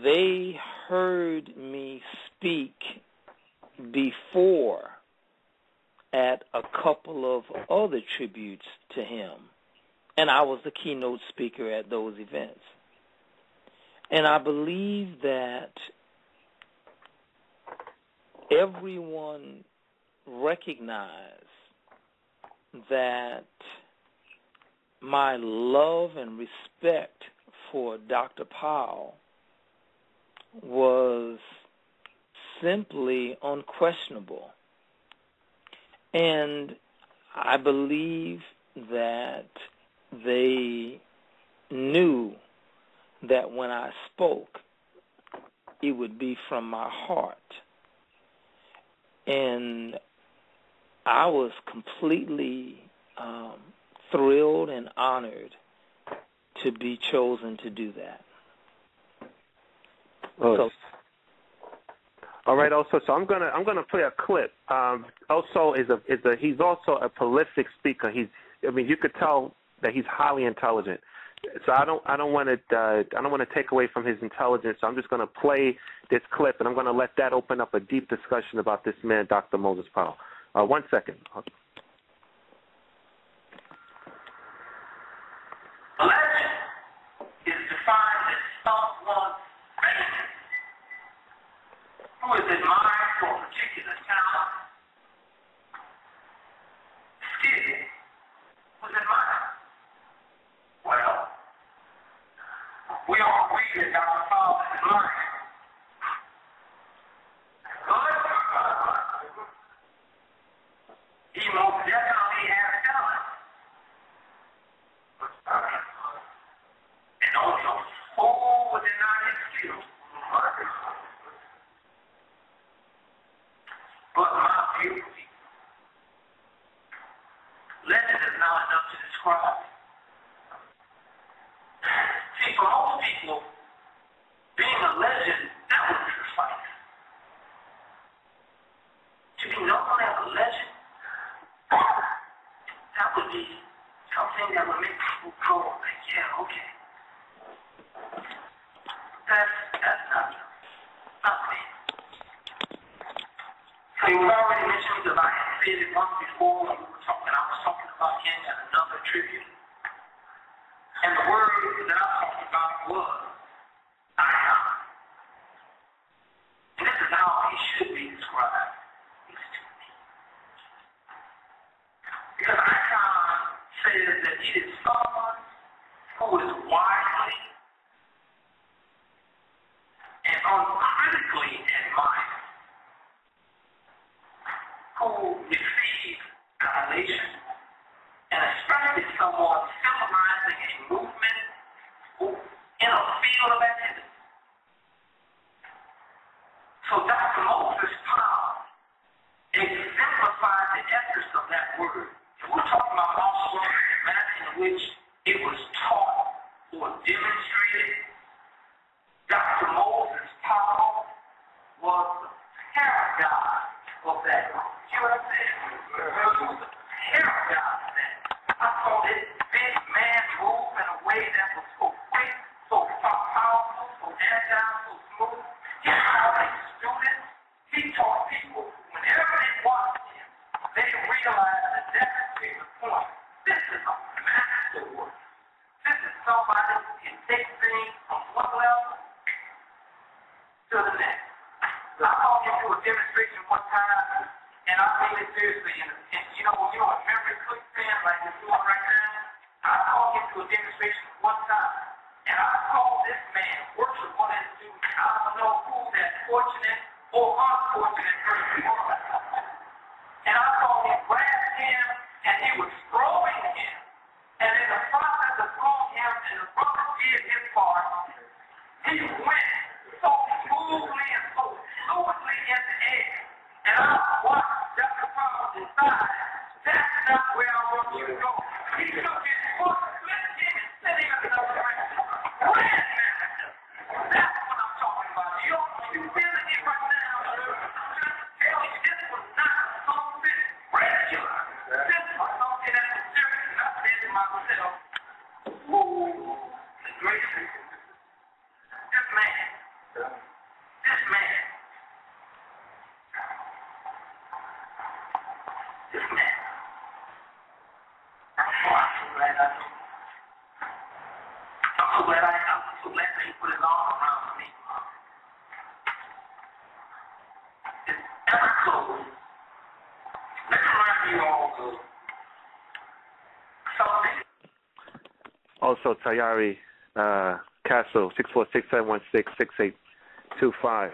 they heard me speak before at a couple of other tributes to him, and I was the keynote speaker at those events. And I believe that everyone recognized that my love and respect for Dr. Powell was simply unquestionable. And I believe that they knew that when I spoke, it would be from my heart. And I was completely thrilled and honored to be chosen to do that. All right, also, so I'm gonna play a clip. Also, he's also a prolific speaker. You could tell that he's highly intelligent. So I don't want to take away from his intelligence. So I'm just going to play this clip, and I'm going to let that open up a deep discussion about this man, Dr. Moses Powell. 1 second. A legend is defined as someone famous who is admired for a particular talent, skill, who's admired. Well, we all agree that Dr. Powell is admired. He most definitely has talent. And only a fool would deny his skills. But my beauty, legend is not enough to describe. See, for most people, being a legend, that would suffice. To be known as a legend, that would be something that would make people go, like, yeah, okay. That's not me. So you already mentioned that I had said it once before when I was talking about him at another tribute. And the word that I talked about was, I am. And this is how he should be described. He's to me. Because Icon says that he is someone who is wisely and uncritically admired. So Dr. Moses Powell exemplified the essence of that word. And we're talking about martial arts in the manner in which it was taught or demonstrated. Dr. Moses Powell was the paragon of that. You know what I'm saying? He was the paragon of that. I saw this big man move in a way that was so quick, so powerful, so agile, so smooth. He taught his students. He taught people. Whenever they watched him, they realized at that particular point, this is a master work. This is somebody who can take things from one level to the next. I called him to a demonstration one time, and I made it seriously. And you know what memory clicks in like it's doing right now? I called him to a demonstration one time, and I called this man, worship one of his students. I don't know who that fortunate or unfortunate person was. And I saw him grab him, and he was throwing him. And in the process of throwing him, and the brother did his part, he went so smoothly and so fluidly in the air. And I watched Dr. Powell decide, that's not where I want you to go. He took his foot, flipped him, and set him in another direction. Grandmaster. That's what I'm talking about. You feeling it right now? I'm trying to tell you, this was not something regular. This was something that was serious. And I said to myself, ooh, the greatest. This man. This man. Oh, I'm so glad I know. I'm so glad that he put his arm around me. It's ever close. Let me remind you all of something. Oso Tayari Casel, 646-716-6825.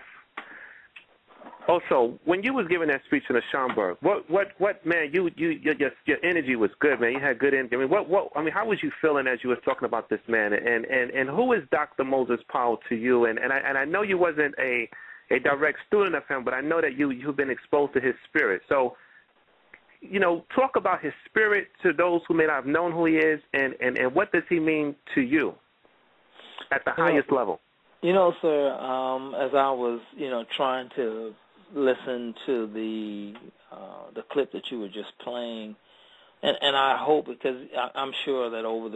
Also, when you was giving that speech in the Schaumburg, what man, your energy was good, man. You had good energy. I mean, how was you feeling as you were talking about this man? And who is Dr. Moses Powell to you? And I know you wasn't a direct student of him, but I know that you've been exposed to his spirit. So, talk about his spirit to those who may not have known who he is, and what does he mean to you at the highest level? Sir, as I was, trying to listen to the clip that you were just playing, and I hope, because I'm sure that over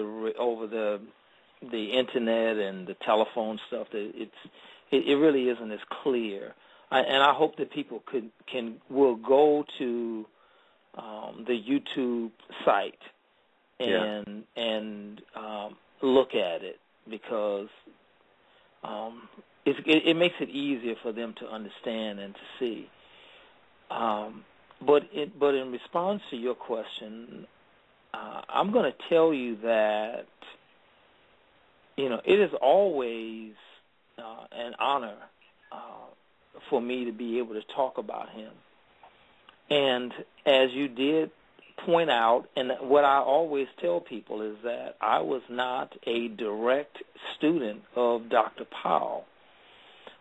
the internet and the telephone stuff, that it really isn't as clear. And I hope that people will go to the YouTube site and look at it, because it makes it easier for them to understand and to see. But in response to your question, I'm going to tell you that it is always an honor for me to be able to talk about him. And as you did point out, and what I always tell people is that I was not a direct student of Dr. Powell.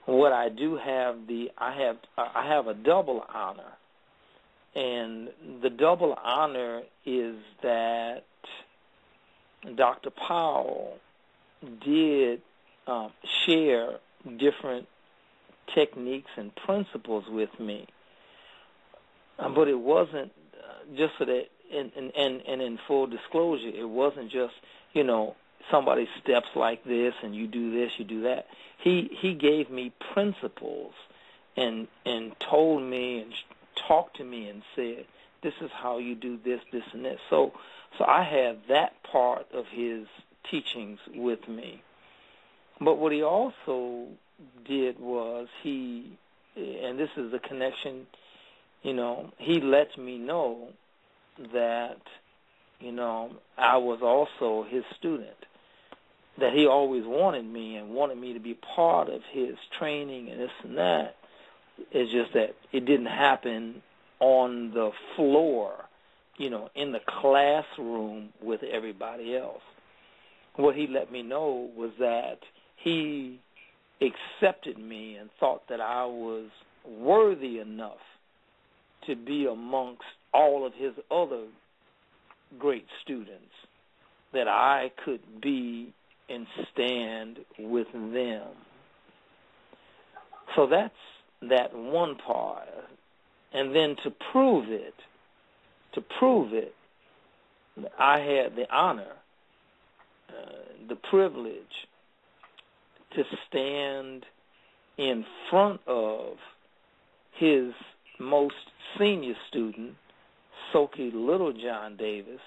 What I do have, I have a double honor, and the double honor is that Dr. Powell did share different techniques and principles with me, but it wasn't just so that, and in full disclosure, it wasn't just, somebody steps like this and you do this, you do that. He gave me principles and told me and talked to me and said, this is how you do this, this, and this. So I have that part of his teachings with me. But what he also did was and this is the connection, he let me know that, I was also his student, that he always wanted me to be part of his training and this and that. It's just that it didn't happen on the floor, in the classroom with everybody else. What he let me know was that he accepted me and thought that I was worthy enough to be amongst all of his other great students, that I could be and stand with them. So that's that one part. And then to prove it, I had the honor, the privilege to stand in front of his most senior student, Soki Littlejohn Davis,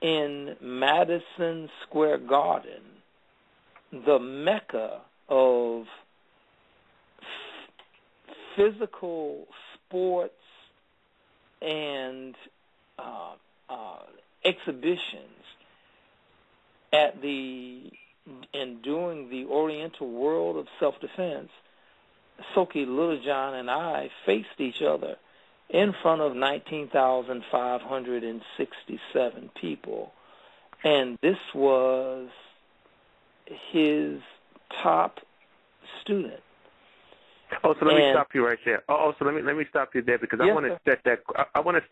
in Madison Square Garden, the mecca of physical sports and exhibitions and during the Oriental World of Self-Defense. Soki Littlejohn and I faced each other in front of 19,567 people, and this was his top student. Oh, so let me stop you right there. So let me stop you there, because I want to set that. I want to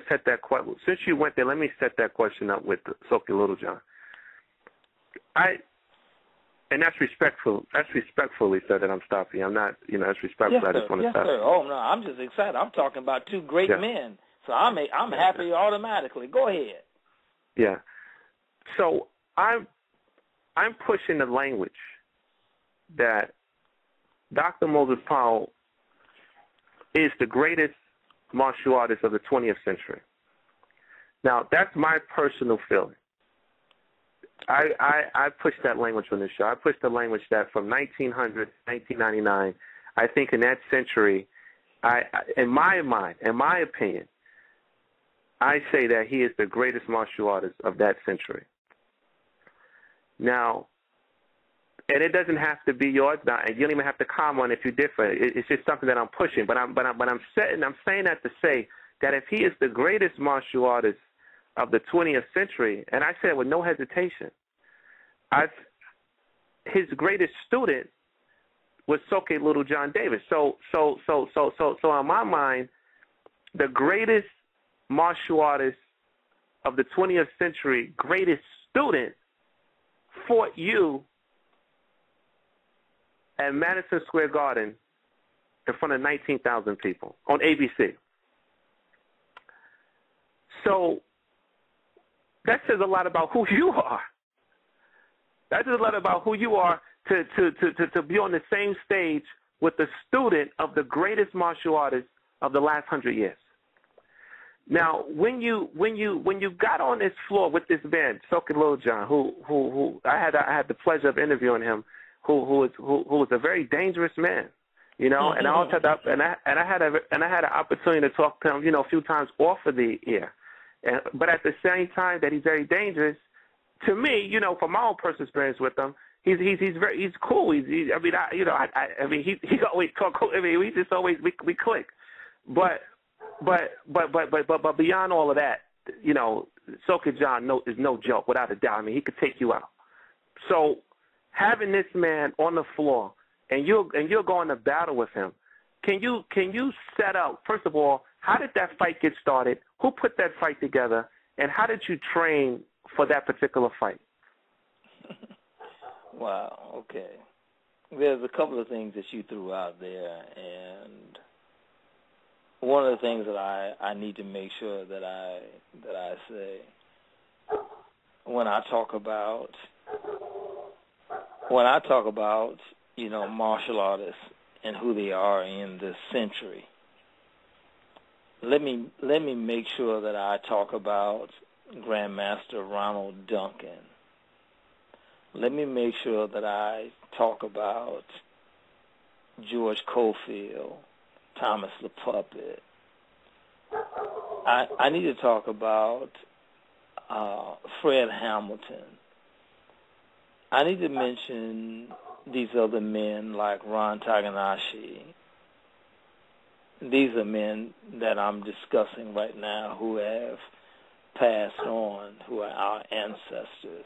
set that question. Since you went there, let me set that question up with Soki Littlejohn. And that's respectful. That's respectfully said that I'm stopping. I'm not, that's respectful. Yes, I just want to stop. Sir. Oh no, I'm just excited. I'm talking about two great men, so I'm happy automatically. Go ahead. Yeah. So I'm pushing the language that Dr. Moses Powell is the greatest martial artist of the 20th century. Now, that's my personal feeling. I pushed that language on this show. I pushed the language that from 1900 to 1999, I think in that century, in my mind, in my opinion, I say that he is the greatest martial artist of that century. Now, and it doesn't have to be yours now, and you don't even have to comment if you're different. It's just something that I'm pushing. But I'm saying that to say that if he is the greatest martial artist of the 20th century, and I said it with no hesitation, his greatest student was Soki Littlejohn Davis. So in my mind, the greatest martial artist of the 20th century, greatest student, fought you at Madison Square Garden in front of 19,000 people on ABC. So that says a lot about who you are. That says a lot about who you are to be on the same stage with the student of the greatest martial artist of the last 100 years. Now, when you got on this floor with this man, Soki Littlejohn, who I had the pleasure of interviewing him, who was a very dangerous man, and I also had I had an opportunity to talk to him, a few times off of the air, but at the same time that he's very dangerous, to me, from my own personal experience with him, he's cool. He always talk. We just always we click, but beyond all of that, Soki John is no joke, without a doubt. I mean, he could take you out. So having this man on the floor and you're going to battle with him, can you set up, first of all, how did that fight get started? Who put that fight together? And how did you train for that particular fight? Wow, okay. There's a couple of things that you threw out there, and one of the things that I need to make sure that I say when I talk about martial artists and who they are in this century, let me make sure that I talk about Grandmaster Ronald Duncan. Let me make sure that I talk about George Cofield, Thomas the Puppet. I need to talk about Fred Hamilton. I need to mention these other men like Ron Taganashi. These are men that I'm discussing right now who have passed on, who are our ancestors.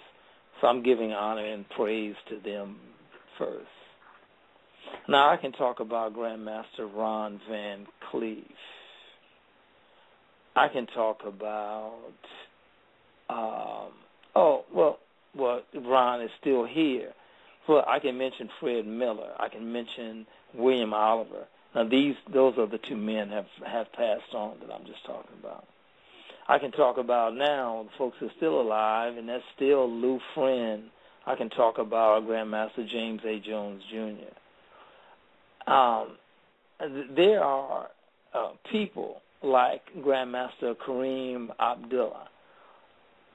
So I'm giving honor and praise to them first. Now, I can talk about Grandmaster Ron Van Cleef. I can talk about, Ron is still here. Well, I can mention Fred Miller. I can mention William Oliver. Now, those are the two men have passed on that I'm just talking about. I can talk about now the folks who are still alive, and that's still Lou Friend. I can talk about Grandmaster James A. Jones, Jr. There are people like Grandmaster Kareem Abdullah.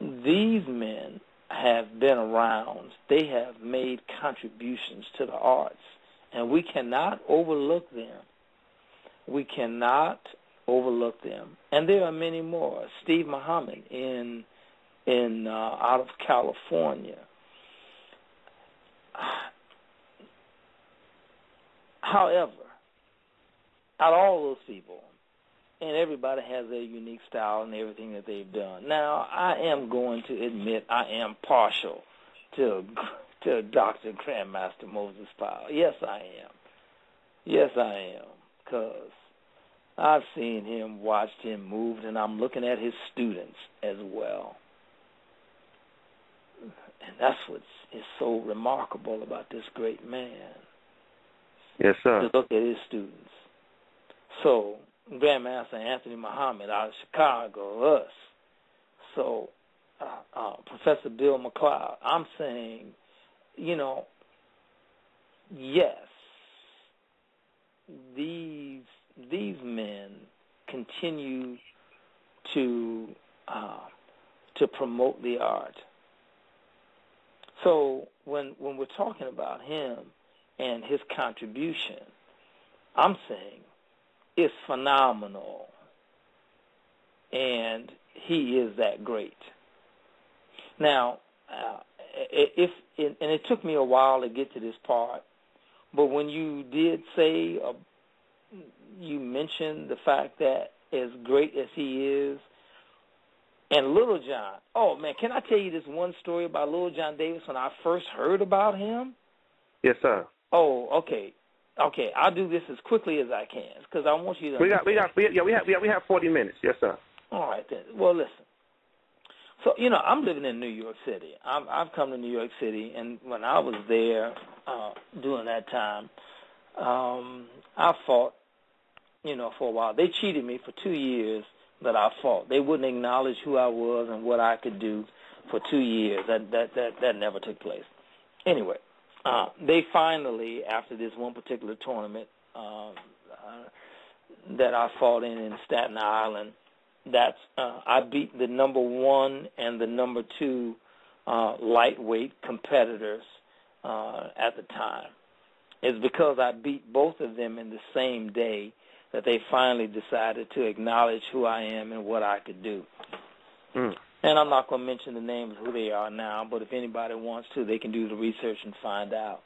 These men have been around. They have made contributions to the arts, and we cannot overlook them. We cannot overlook them. And there are many more. Steve Muhammad in out of California. However, out of all those people, and everybody has their unique style and everything that they've done. Now, I am going to admit I am partial to Dr. Grandmaster Moses Powell. Yes, I am. Yes, I am, because I've seen him, watched him move, and I'm looking at his students as well. And that's what is so remarkable about this great man. Yes, sir. To look at his students. So, Grandmaster Anthony Muhammad out of Chicago, us. So, Professor Bill McLeod, I'm saying, yes, these men continue to promote the art. So when we're talking about him and his contribution, I'm saying it's phenomenal, and he is that great. Now, and it took me a while to get to this part, but when you did say, you mentioned the fact that as great as he is, and Little John, oh, man, can I tell you this one story about Little John Davis when I first heard about him? Yes, sir. Oh, okay. Okay, I'll do this as quickly as I can because I want you to. We have 40 minutes. Yes, sir. All right then. Well, listen. So I'm living in New York City. I've come to New York City, and when I was there during that time, I fought. For a while, they cheated me for 2 years. That I fought. They wouldn't acknowledge who I was and what I could do for 2 years. That never took place. Anyway. They finally, after this one particular tournament that I fought in Staten Island, I beat the number 1 and the number 2 lightweight competitors at the time. It's because I beat both of them in the same day that they finally decided to acknowledge who I am and what I could do. And I'm not going to mention the names of who they are now, but if anybody wants to, they can do the research and find out.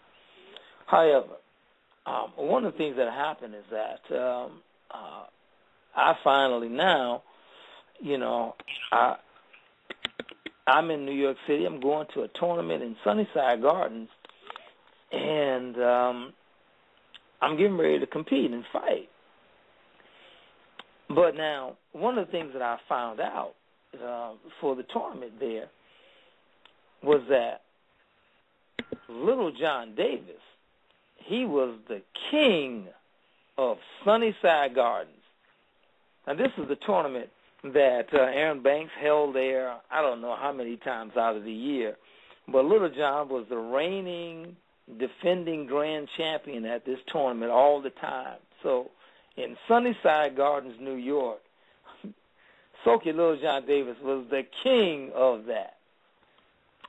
However, one of the things that happened is that I finally now, I'm in New York City. I'm going to a tournament in Sunnyside Gardens, and I'm getting ready to compete and fight. But now, one of the things that I found out for the tournament there was that Little John Davis, he was the king of Sunnyside Gardens. Now, this is the tournament that Aaron Banks held there, I don't know how many times out of the year, but Little John was the reigning, defending grand champion at this tournament all the time. So, in Sunnyside Gardens, New York, Soki Little John Davis was the king of that.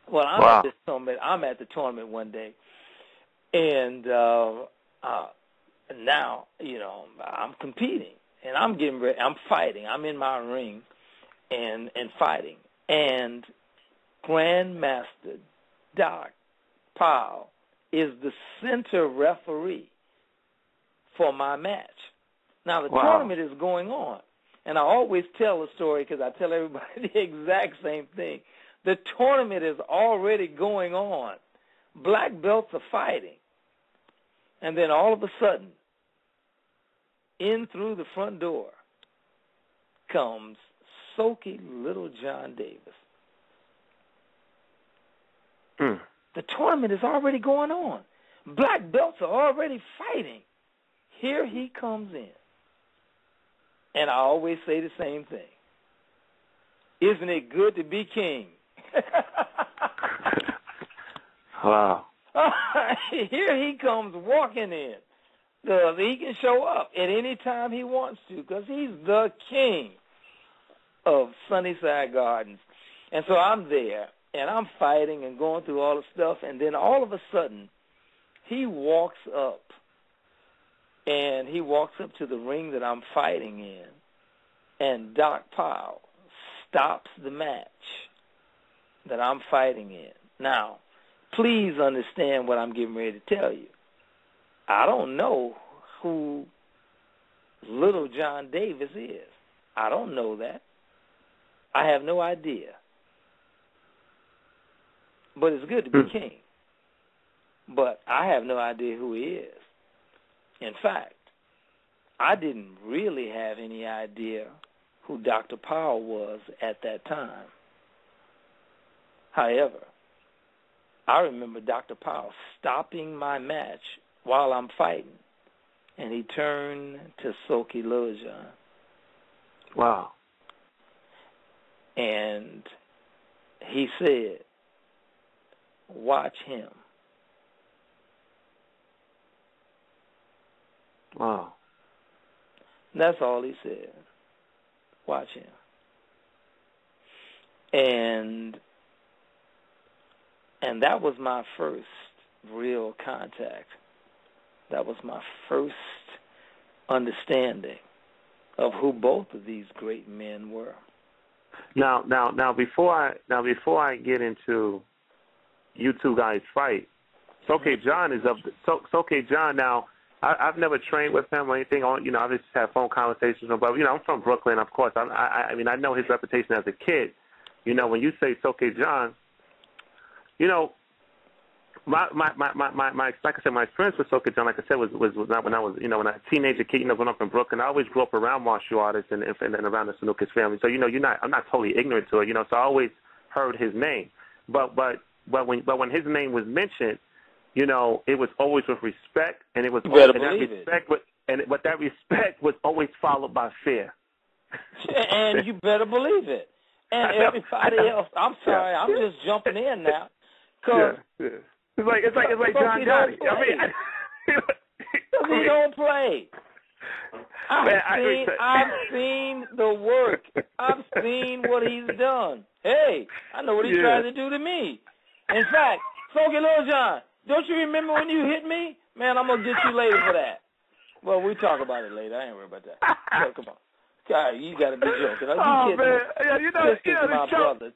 Well, at this tournament. I'm at the tournament one day, and now, I'm competing, and I'm getting ready. I'm fighting. I'm in my ring, and fighting. And Grandmaster Doc Powell is the center referee for my match. Now, the tournament is going on, and I always tell a story because I tell everybody the exact same thing. The tournament is already going on. Black belts are fighting. And then all of a sudden, in through the front door comes Soki Little John Davis. The tournament is already going on. Black belts are already fighting. Here he comes in. And I always say the same thing. Isn't it good to be king? Wow. Here he comes walking in. He can show up at any time he wants to because he's the king of Sunnyside Gardens. And so I'm there, and I'm fighting and going through all the stuff, and then all of a sudden he walks up, and he walks up to the ring that I'm fighting in, and Doc Powell stops the match that I'm fighting in. Now, please understand what I'm getting ready to tell you. I don't know who Little John Davis is. I don't know that. I have no idea. But it's good to be king. But I have no idea who he is. In fact, I didn't really have any idea who Dr. Powell was at that time. However, I remember Dr. Powell stopping my match while I'm fighting, and he turned to Soki Little John. Wow. And he said, watch him. Wow. That's all he said. Watch him. And that was my first real contact. That was my first understanding of who both of these great men were. Now, before I get into you two guys fight, Soke John is up. Soke John. Now, I've never trained with him or anything. I just had phone conversations with him. But I'm from Brooklyn, of course. I mean, I know his reputation as a kid. When you say Soke John, my like I said, my experience with Soke John, like I said, was when I was when I was a teenager kid, growing up in Brooklyn. I always grew up around martial artists and around the Sanukas family. So I'm not totally ignorant to it. So I always heard his name. But when his name was mentioned, it was always with respect, and it was always, but that respect was always followed by fear. And you better believe it. And everybody else. I'm sorry, I'm just jumping in now. It's like John Gotti. I mean, he don't play. I've seen the work. I've seen what he's done. Hey, I know what he tried to do to me. In fact, Soke Little John, don't you remember when you hit me? Man, I'm going to get you later for that. Well, we talk about it later. I ain't worried about that. So, come on. God, you got to be joking. Are you kidding me? This is my brother.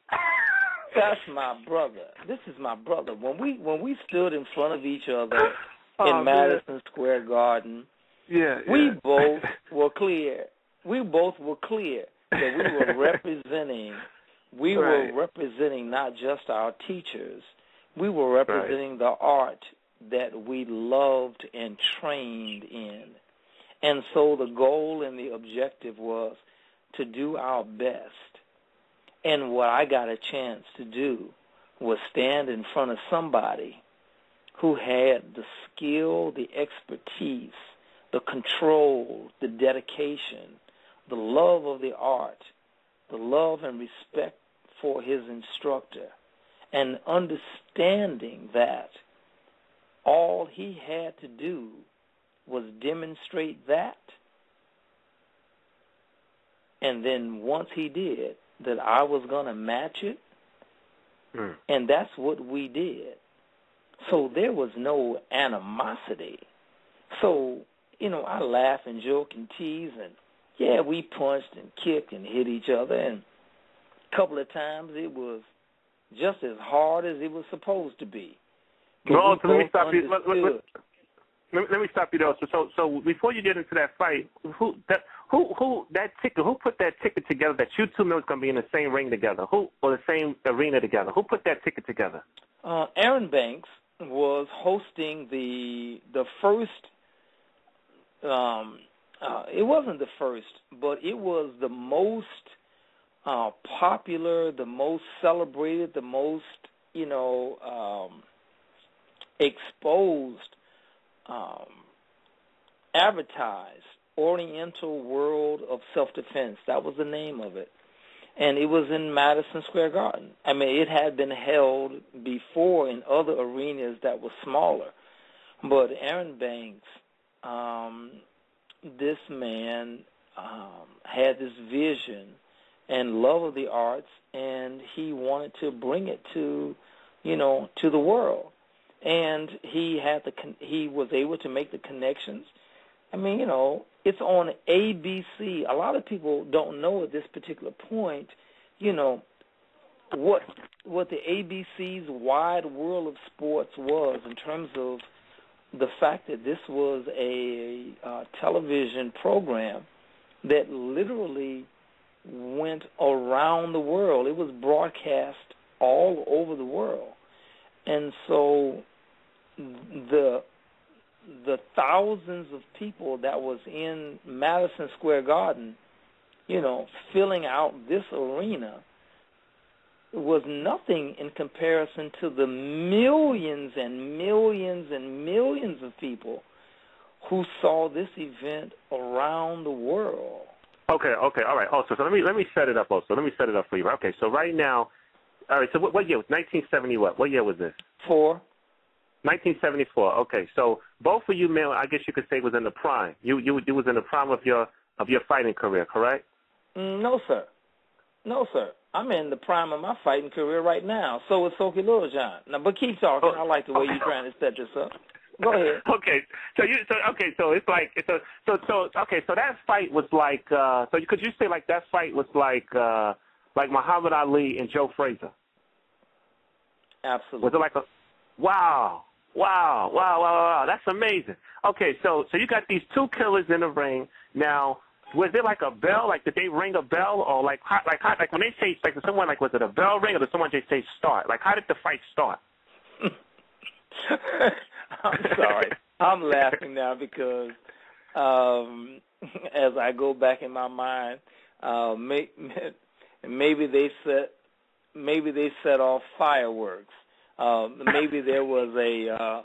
That's my brother. This is my brother. When we stood in front of each other in Madison Square Garden, we both were clear. We both were clear that we were representing. We were representing not just our teachers. We were representing the art that we loved and trained in. And so the goal and the objective was to do our best. And what I got a chance to do was stand in front of somebody who had the skill, the expertise, the control, the dedication, the love of the art, the love and respect for his instructor, and understanding that all he had to do was demonstrate that. And then once he did, that I was going to match it. And that's what we did. So there was no animosity. So, I laugh and joke and tease, and we punched and kicked and hit each other, and a couple of times it was just as hard as it was supposed to be. Well, so let me stop you. Let me stop you though. So before you get into that fight, who put that ticket together that you two men was going to be in the same ring together? Or the same arena together? Who put that ticket together? Aaron Banks was hosting the first. It wasn't the first, but it was the most popular, the most celebrated, the most exposed, advertised Oriental World of Self-Defense. That was the name of it. And it was in Madison Square Garden. I mean, it had been held before in other arenas that were smaller. But Aaron Banks, this man had this vision and love of the arts, and he wanted to bring it to the world. And he was able to make the connections. I mean, it's on ABC. A lot of people don't know at this particular point, what the ABC's wide world of sports was in terms of the fact that this was a television program that literally went around the world. It was broadcast all over the world. And so the thousands of people that was in Madison Square Garden, filling out this arena was nothing in comparison to the millions and millions and millions of people who saw this event around the world. Okay, all right. Also, so let me set it up. Also, let me set it up for you. Okay, so right now, all right. So what year? 1970. What year was this? 1974. Okay, so both of you, male, I guess you could say, was in the prime. You was in the prime of your fighting career, correct? No, sir. I'm in the prime of my fighting career right now. So is Soki Little John. Now, but keep talking. I like the way you're trying to set this up. Go ahead. Okay. So it's like so that fight was like so could you say like that fight was like Muhammad Ali and Joe Frazier? Absolutely. Was it like a wow, that's amazing. Okay, so you got these two killers in the ring. Now, was there like a bell? Like, did they ring a bell, or like when they say, like, someone, like, was it a bell ring, or did someone just say start? Like, how did the fight start? I'm sorry. I'm laughing now because as I go back in my mind, maybe they set off fireworks. Maybe there was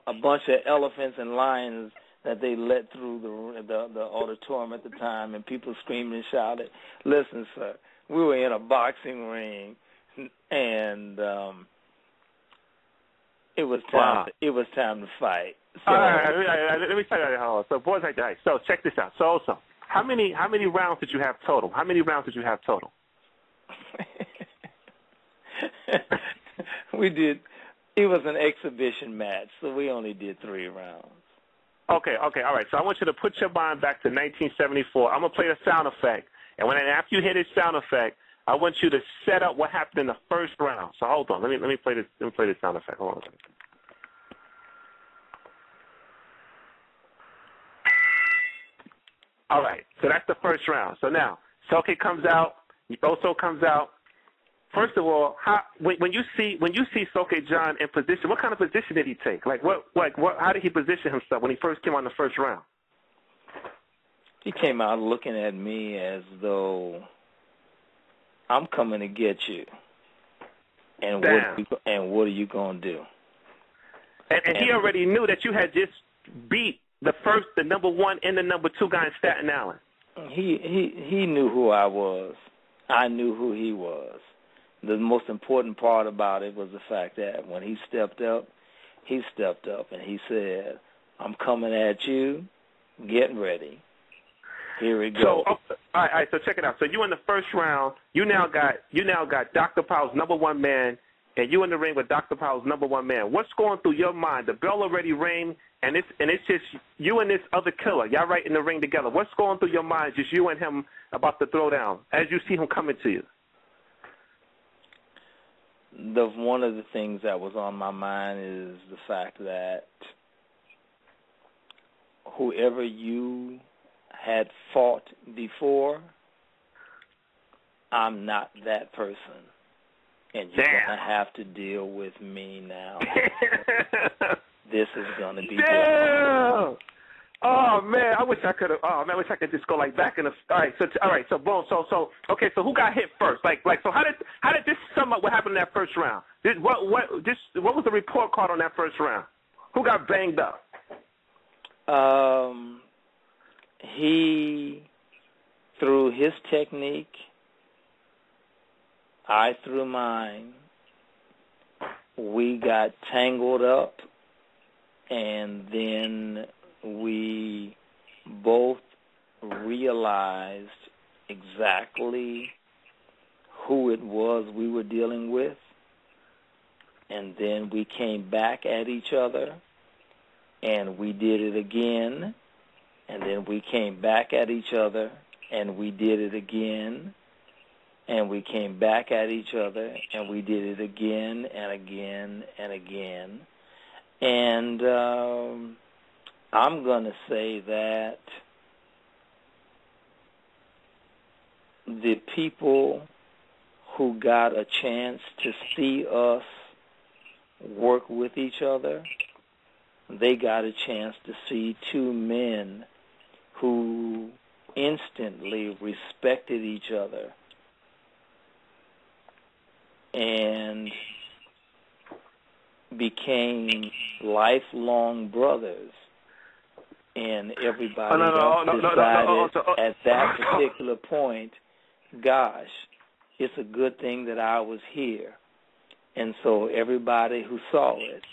a bunch of elephants and lions that they let through the auditorium at the time, and people screamed and shouted. Listen, sir, we were in a boxing ring, and it was time. Wow. It was time to fight. So, all right, let me tell you how. So, boys, like that. So, check this out. So, how many rounds did you have total? We did. It was an exhibition match, so we only did 3 rounds. Okay, all right. So I want you to put your mind back to 1974. I'm gonna play a sound effect, and after you hear this sound effect, I want you to set up what happened in the first round. So hold on, let me play this. Let me play this sound effect. Hold on. All right. So that's the first round. So now Soke comes out, Oso comes out. First of all, when you see Soke John in position, what kind of position did he take? How did he position himself when he first came on the first round? He came out looking at me as though I'm coming to get you, and what are you gonna do? And he already knew that you had just beat the number 1 and the number 2 guy in Staten Island. He knew who I was. I knew who he was. The most important part about it was the fact that when he stepped up and he said, I'm coming at you, get ready. Here we go. So, all right, so check it out. So you in the first round, you now got Dr. Powell's number 1 man, and you in the ring with Dr. Powell's number 1 man. What's going through your mind? The bell already rang, and it's just you and this other killer. Y'all right in the ring together. What's going through your mind, just you and him about to throw down, as you see him coming to you? One of the things that was on my mind is the fact that whoever you had fought before, I'm not that person. And you're going to have to deal with me now. This is going to be difficult. Oh man, I wish I could have. Oh man, I wish I could just go like back in the. All right, so boom, so okay, so who got hit first? Like, so how did this sum up what happened in that first round? What was the report card on that first round? Who got banged up? He threw his technique. I threw mine. We got tangled up, and then we both realized exactly who it was we were dealing with, and then we came back at each other, and we did it again, and then we came back at each other, and we did it again, and we came back at each other, and we did it again and again and again. And I'm going to say that the people who got a chance to see us work with each other, they got a chance to see two men who instantly respected each other and became lifelong brothers. And everybody decided at that particular point, gosh, it's a good thing that I was here. And so everybody who saw it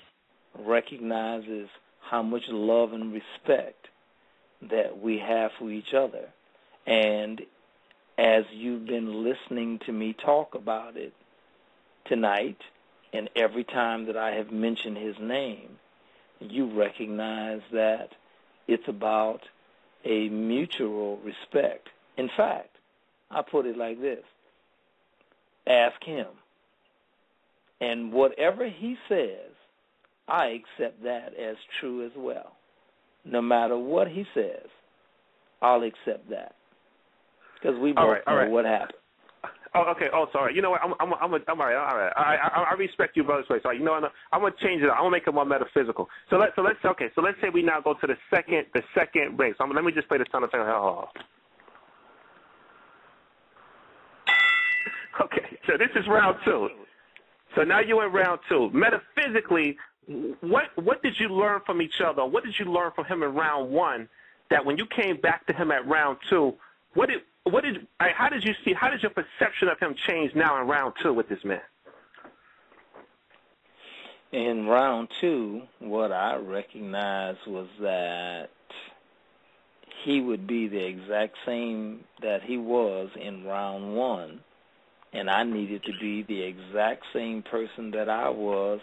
recognizes how much love and respect that we have for each other. And as you've been listening to me talk about it tonight, and every time that I have mentioned his name, you recognize that it's about a mutual respect. In fact, I put it like this. Ask him. And whatever he says, I accept that as true as well. No matter what he says, I'll accept that. Because we both know what happened. Oh, okay. Oh, sorry. You know what? I'm all right. All right. I respect you, brother. So you know what? I'm gonna change it. I'm gonna make it more metaphysical. So let's say we now go to the second ring. So let me just play the sound of thing. Okay. So this is round two. So now you're in round two. Metaphysically, what did you learn from each other? What did you learn from him in round one that when you came back to him at round two, how did your perception of him change now in round two with this man? In round two, what I recognized was that he would be the exact same that he was in round one, and I needed to be the exact same person that I was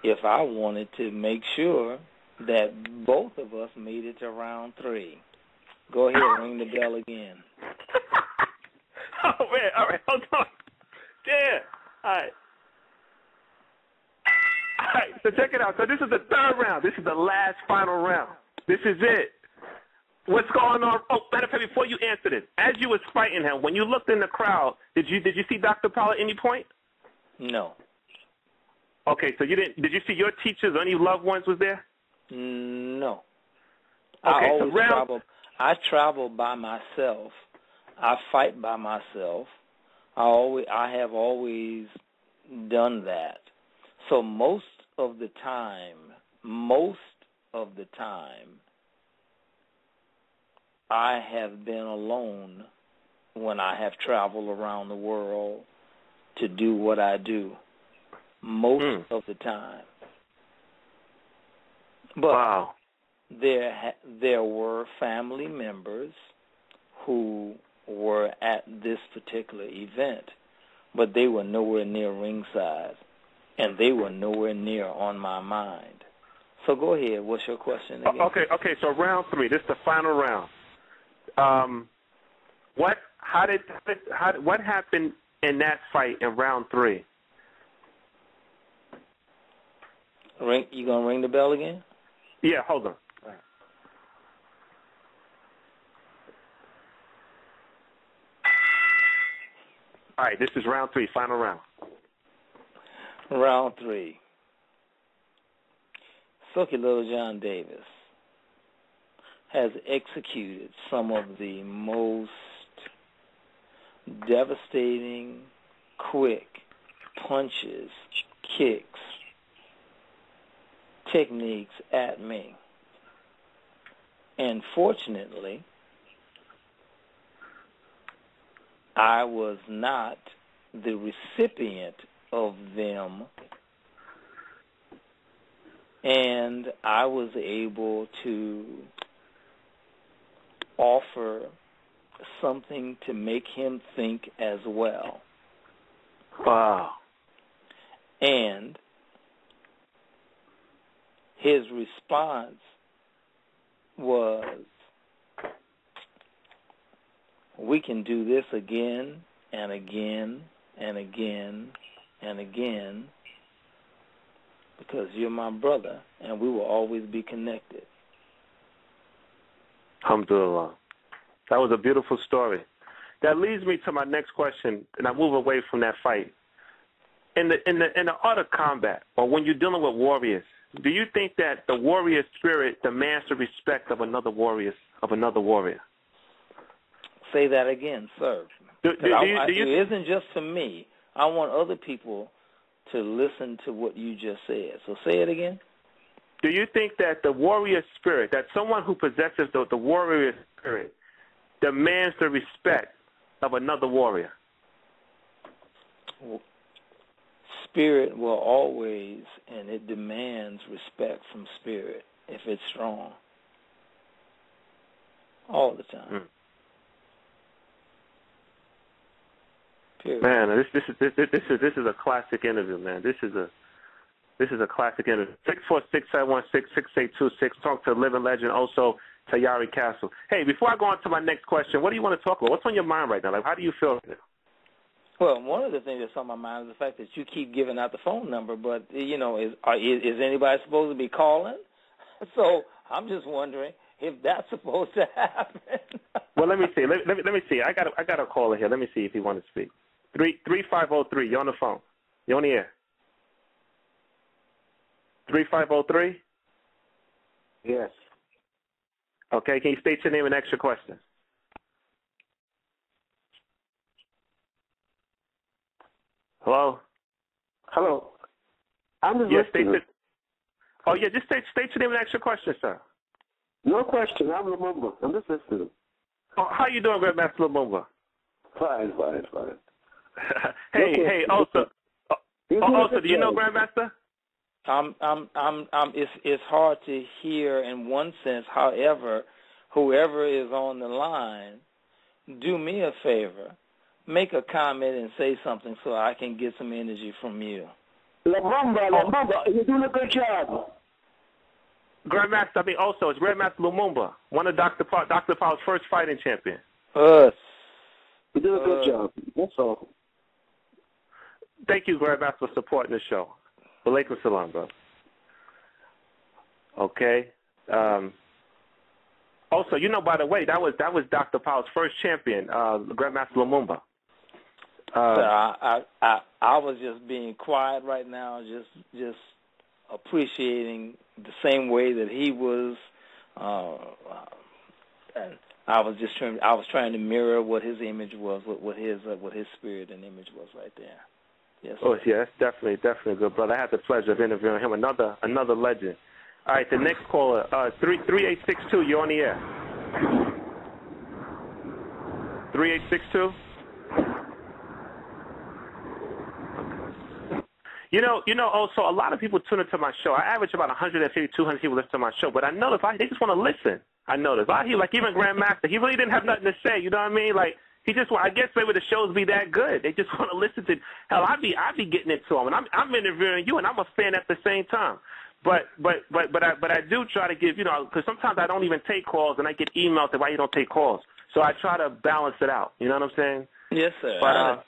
if I wanted to make sure that both of us made it to round three. Go ahead, ring the bell again. Oh, man. All right, hold on. Yeah. All right. All right, so check it out. So this is the third round. This is the last final round. This is it. What's going on? Oh, matter of fact, before you answer this, as you was fighting him, when you looked in the crowd, did you see Dr. Powell at any point? No. Okay, so you didn't. Did you see your teachers or any loved ones was there? No. Okay, I travel by myself. I fight by myself. I have always done that. So most of the time, I have been alone when I have traveled around the world to do what I do. Most of the time. But wow. There were family members who were at this particular event, but they were nowhere near ringside, and they were nowhere near on my mind. So go ahead. What's your question again? Okay. So round three. This is the final round. What happened in that fight in round three? You gonna ring the bell again? Yeah. Hold on. All right, this is round three, final round. Round 3. Silky Little John Davis has executed some of the most devastating, quick punches, kicks, techniques at me. And fortunately, I was not the recipient of them, and I was able to offer something to make him think as well. Wow. And his response was, we can do this again and again and again and again because you're my brother and we will always be connected. Alhamdulillah. That was a beautiful story. That leads me to my next question, and I move away from that fight. In the art of combat, or when you're dealing with warriors, do you think that the warrior spirit demands the respect of another warrior? Say that again, sir. It isn't just for me. I want other people to listen to what you just said. So say it again. Do you think that the warrior spirit, that someone who possesses the warrior spirit, demands the respect of another warrior? Spirit will always, and it demands respect from spirit if it's strong. All the time. Period. Man, this is a classic interview, man. This is a classic interview. 646-716-6826. Talk to living legend, Oso Tayari Casel. Hey, before I go on to my next question, what do you want to talk about? What's on your mind right now? Like, how do you feel right now? Well, one of the things that's on my mind is the fact that you keep giving out the phone number, but, you know, is anybody supposed to be calling? So I'm just wondering if that's supposed to happen. Well, let me see. Let me see. I got a caller here. Let me see if he wants to speak. 3503. You're on the phone. You're on the air. 3503? Yes. Okay, can you state your name and ask your question? Hello? Hello. I'm just listening. Just state your name and ask your question, sir. No question. I'm Lumumba. I'm just listening. Oh, how you doing, Grandmaster Lumumba? Fine. Hey, Oso. Oso, do you know Grandmaster? It's hard to hear in one sense. However, whoever is on the line, do me a favor, make a comment and say something so I can get some energy from you. Lumumba, you're doing a good job. Grandmaster, also, it's Grandmaster Lumumba, one of Dr. Powell's first fighting champion. You're doing a good job. That's all. Thank you, Grandmaster, for supporting the show. Walaikum salam, bro. Okay. Also, you know, by the way, that was Dr. Powell's first champion, Grandmaster Lumumba. I was just being quiet right now, just appreciating the same way that he was, and I was trying to mirror what his image was, what his spirit and image was right there. Yes. Oh yeah, that's definitely a good brother. I had the pleasure of interviewing him. Another legend. All right, the next caller, 3862. You're on the air. 3862. You know. Also, a lot of people tune into my show. I average about 150, 200 people listen to my show, but I notice they just want to listen. I notice. I hear, like, even Grandmaster, he really didn't have nothing to say. You know what I mean? Like, he just, I guess maybe the shows be that good. They just want to listen to. Hell, I be getting it to him, and I'm interviewing you, and I'm a fan at the same time. But I do try to give, because sometimes I don't even take calls, and I get emails that why you don't take calls. So I try to balance it out. You know what I'm saying? Yes, sir. But,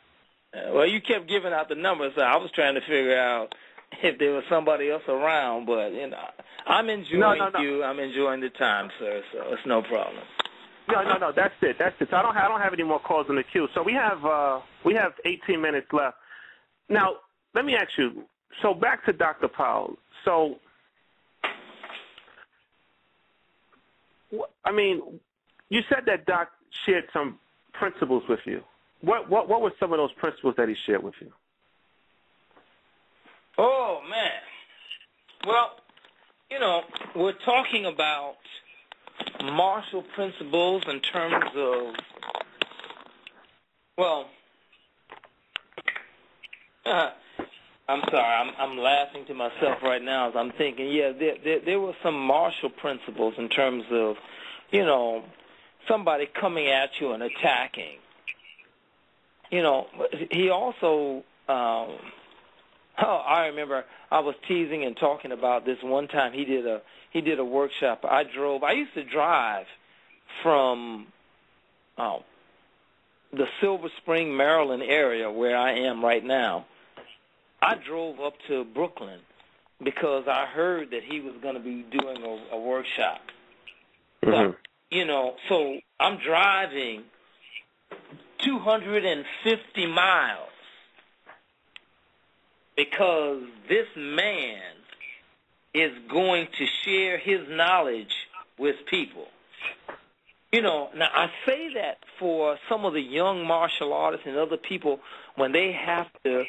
well, you kept giving out the numbers, so I was trying to figure out if there was somebody else around. But I'm enjoying you. I'm enjoying the time, sir. So it's no problem. No. That's it. So I don't have any more calls in the queue. So we have 18 minutes left. Now, let me ask you, So back to Dr. Powell. So, I mean, you said that Doc shared some principles with you. What were some of those principles that he shared with you? Oh, man. Well, you know, we're talking about martial principles in terms of, well, I'm sorry, I'm laughing to myself right now as I'm thinking, yeah, there were some martial principles in terms of, you know, somebody coming at you and attacking. You know, he also, I remember I was teasing and talking about this one time. He did a workshop. I used to drive from the Silver Spring, Maryland area where I am right now. I drove up to Brooklyn because I heard that he was going to be doing a workshop. Mm-hmm. So, you know, so I'm driving 250 miles because this man is going to share his knowledge with people. You know, now I say that for some of the young martial artists and other people when they have to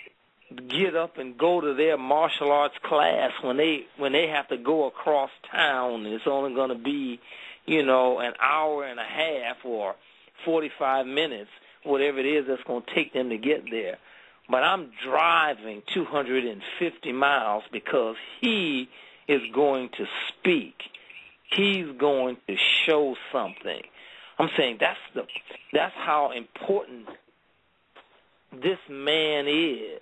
get up and go to their martial arts class, when they have to go across town and it's only going to be, you know, an hour and a half or 45 minutes, whatever it is that's going to take them to get there. But I'm driving 250 miles because he is going to speak. He's going to show something. I'm saying that's how important this man is.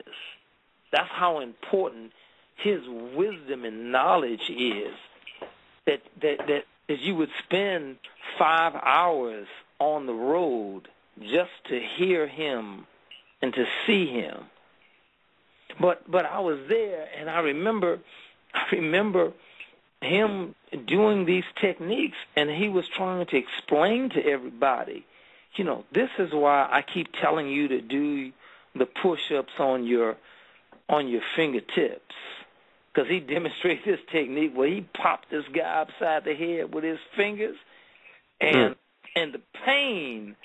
That's how important his wisdom and knowledge is. That you would spend 5 hours on the road just to hear him and to see him. But I was there, and I remember him doing these techniques, and he was trying to explain to everybody, you know, this is why I keep telling you to do the push-ups on your fingertips, because he demonstrated this technique where he popped this guy upside the head with his fingers, and the pain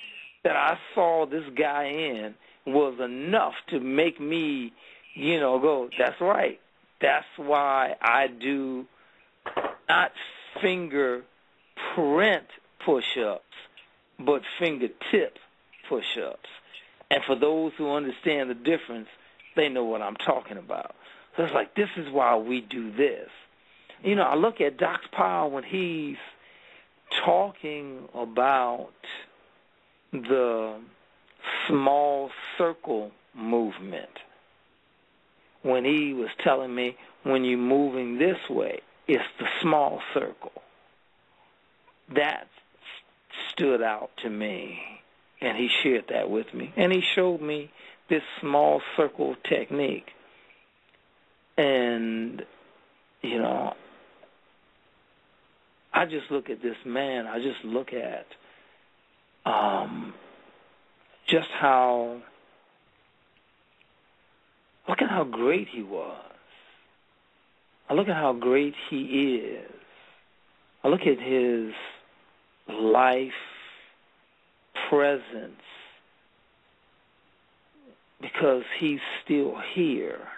that I saw this guy in was enough to make me, you know, go, that's right. That's why I do not fingerprint push-ups, but fingertip push-ups. And for those who understand the difference, they know what I'm talking about. So it's like, this is why we do this. You know, I look at Doc Powell when he's talking about the small circle movement. When he was telling me, when you're moving this way, it's the small circle. That stood out to me, and he shared that with me. And he showed me this small circle technique. And, you know, I just look at this man. I just look at just how, look at how great he was. I look at how great he is. I look at his life presence because he's still here.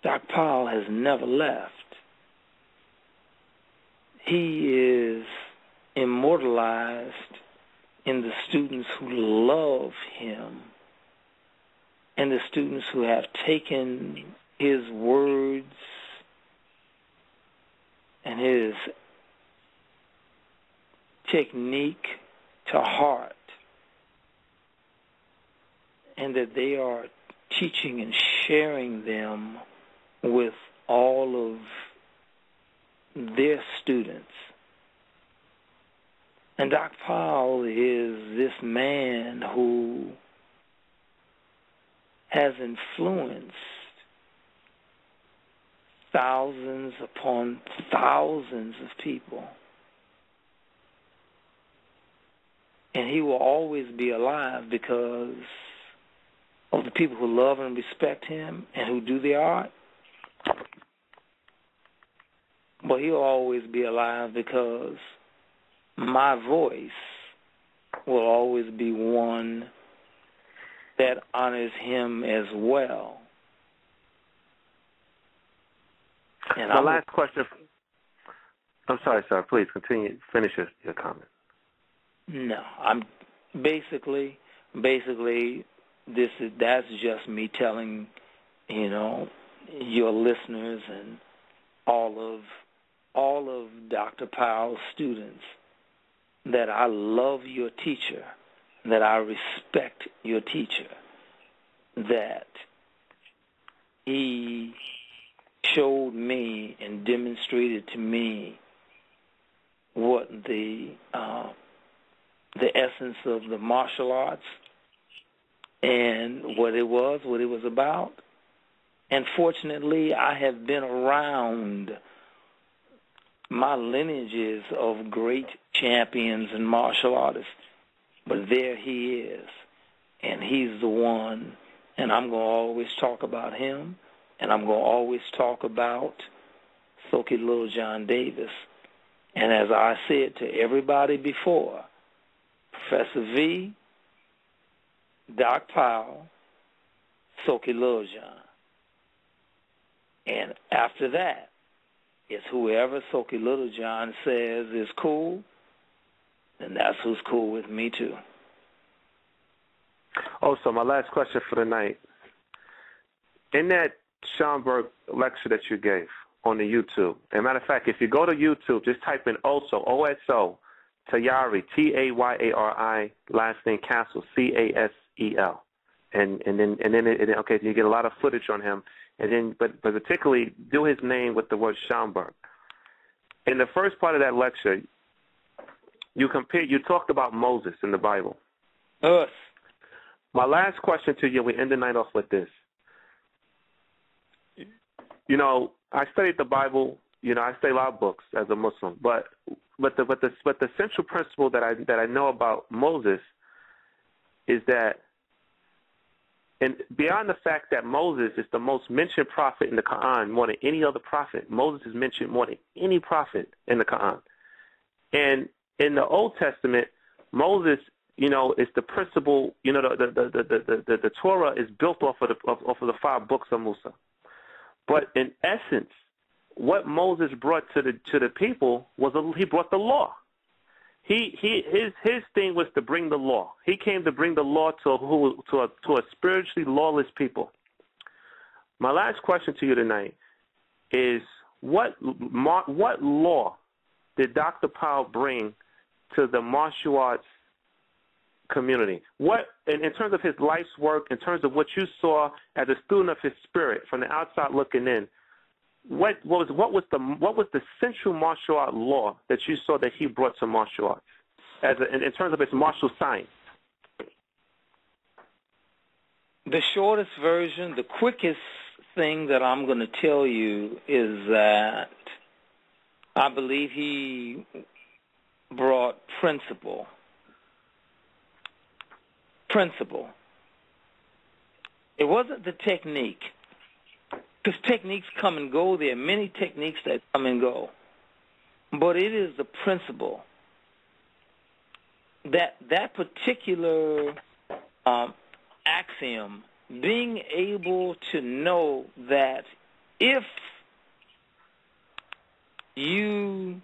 Doc Powell has never left. He is immortalized in the students who love him and the students who have taken his words and his technique to heart, and that they are teaching and sharing them with all of their students. And Doc Powell is this man who has influenced thousands upon thousands of people. And he will always be alive because of the people who love and respect him and who do the art, but he'll always be alive because my voice will always be one that honors him as well. And my last question. I'm sorry, sir. Please continue. Finish your comment. No, I'm basically that's just me telling, your listeners and all of Dr. Powell's students that I love your teacher, that I respect your teacher, that he showed me and demonstrated to me what the essence of the martial arts and what it was about. And fortunately, I have been around my lineages of great champions and martial artists. But there he is, and he's the one, and I'm going to always talk about him, and I'm going to always talk about Soki Little John Davis. And as I said to everybody before, Professor V, Doc Powell, Soki Little John. And after that, it's whoever Soki Little John says is cool, and that's who's cool with me too. Also, my last question for the night. In that Schomburg lecture that you gave on the YouTube, as a matter of fact, if you go to YouTube, just type in Oso, O-S-O, Tayari, T-A-Y-A-R-I, last name Casel, C-A-S-E-L. And then you get a lot of footage on him. And then, but particularly do his name with the word Schomburg. In the first part of that lecture, you talked about Moses in the Bible. Us. My last question to you, we end the night off with this. I studied the Bible. I study a lot of books as a Muslim, but the central principle that I know about Moses is that, and beyond the fact that Moses is the most mentioned prophet in the Quran more than any other prophet, Moses is mentioned more than any prophet in the Quran. And in the Old Testament, Moses, is the principle. The Torah is built off of the 5 books of Musa. But in essence, what Moses brought to the people was he brought the law. His thing was to bring the law. He came to bring the law to a spiritually lawless people. My last question to you tonight is what law did Dr. Powell bring to the martial arts community? What, in terms of his life's work, in terms of what you saw as a student of his spirit from the outside looking in, what was the central martial art law that you saw that he brought to martial arts, in terms of its martial science? The shortest version, the quickest thing that I'm going to tell you is that I believe he brought principle. It wasn't the technique, because techniques come and go. There are many techniques that come and go. But it is the principle that particular axiom, being able to know that if you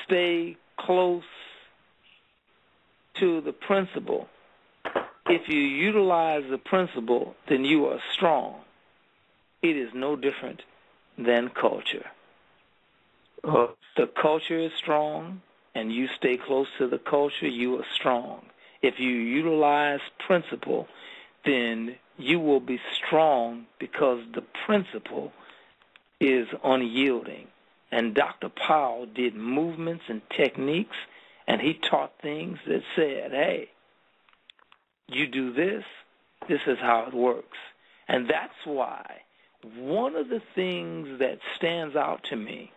stay close to the principle, if you utilize the principle, then you are strong. It is no different than culture. The culture is strong, and you stay close to the culture, you are strong. If you utilize principle, then you will be strong because the principle is unyielding. And Dr. Powell did movements and techniques, and he taught things that said, hey, you do this, this is how it works. And that's why one of the things that stands out to me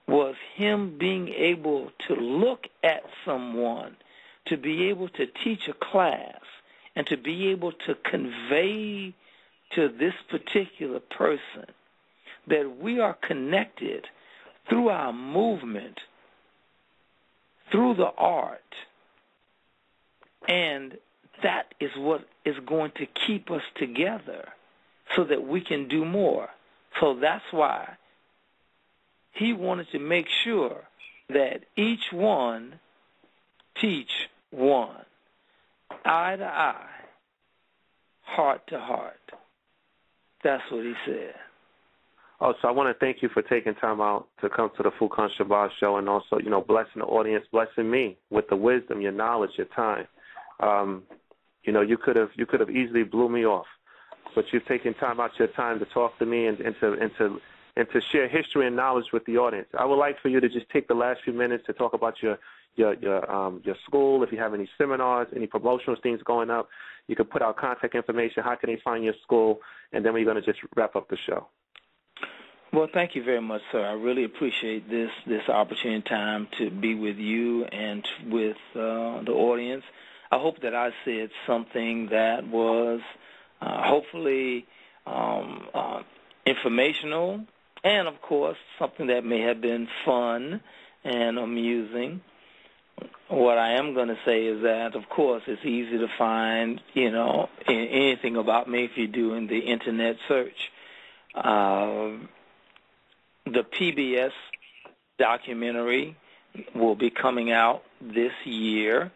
was him being able to look at someone, to be able to teach a class, and to be able to convey to this particular person that we are connected through our movement, through the art, and that is what is going to keep us together so that we can do more. So that's why he wanted to make sure that each one teach one, eye to eye, heart to heart. That's what he said. Oh, so I want to thank you for taking time out to come to the Furqan Shabazz show, and also, blessing the audience, blessing me with the wisdom, your knowledge, your time. You could have easily blew me off, but you've taken time out your time to talk to me and to share history and knowledge with the audience. I would like for you to just take the last few minutes to talk about your school. If you have any seminars, any promotional things going up, you could put out contact information. How can they find your school? And then we're going to just wrap up the show. Well, thank you very much, sir. I really appreciate this opportunity time to be with you and with the audience. I hope that I said something that was hopefully informational and, of course, something that may have been fun and amusing. What I am going to say is that, of course, it's easy to find, anything about me if you're doing the Internet search. The PBS documentary will be coming out this year,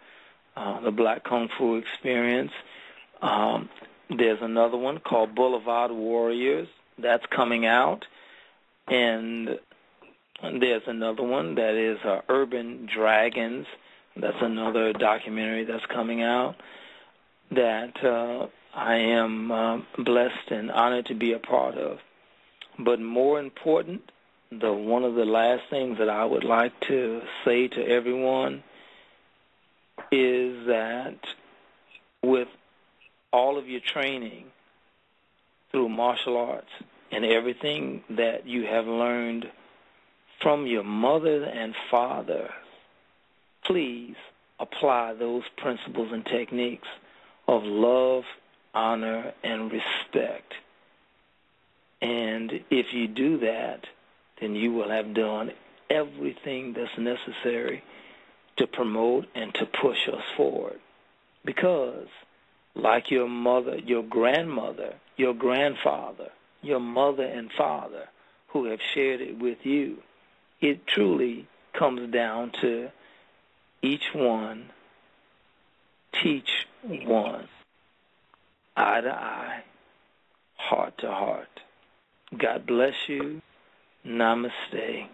the Black Kung Fu Experience. There's another one called Boulevard Warriors that's coming out. And there's another one that is Urban Dragons. That's another documentary that's coming out that I am blessed and honored to be a part of. But more important, one of the last things that I would like to say to everyone is that with all of your training through martial arts and everything that you have learned from your mother and father, please apply those principles and techniques of love, honor, and respect. And if you do that, then you will have done everything that's necessary to promote and to push us forward. Because like your mother, your grandmother, your grandfather, your mother and father who have shared it with you, it truly comes down to each one, teach one, eye to eye, heart to heart. God bless you. Namaste.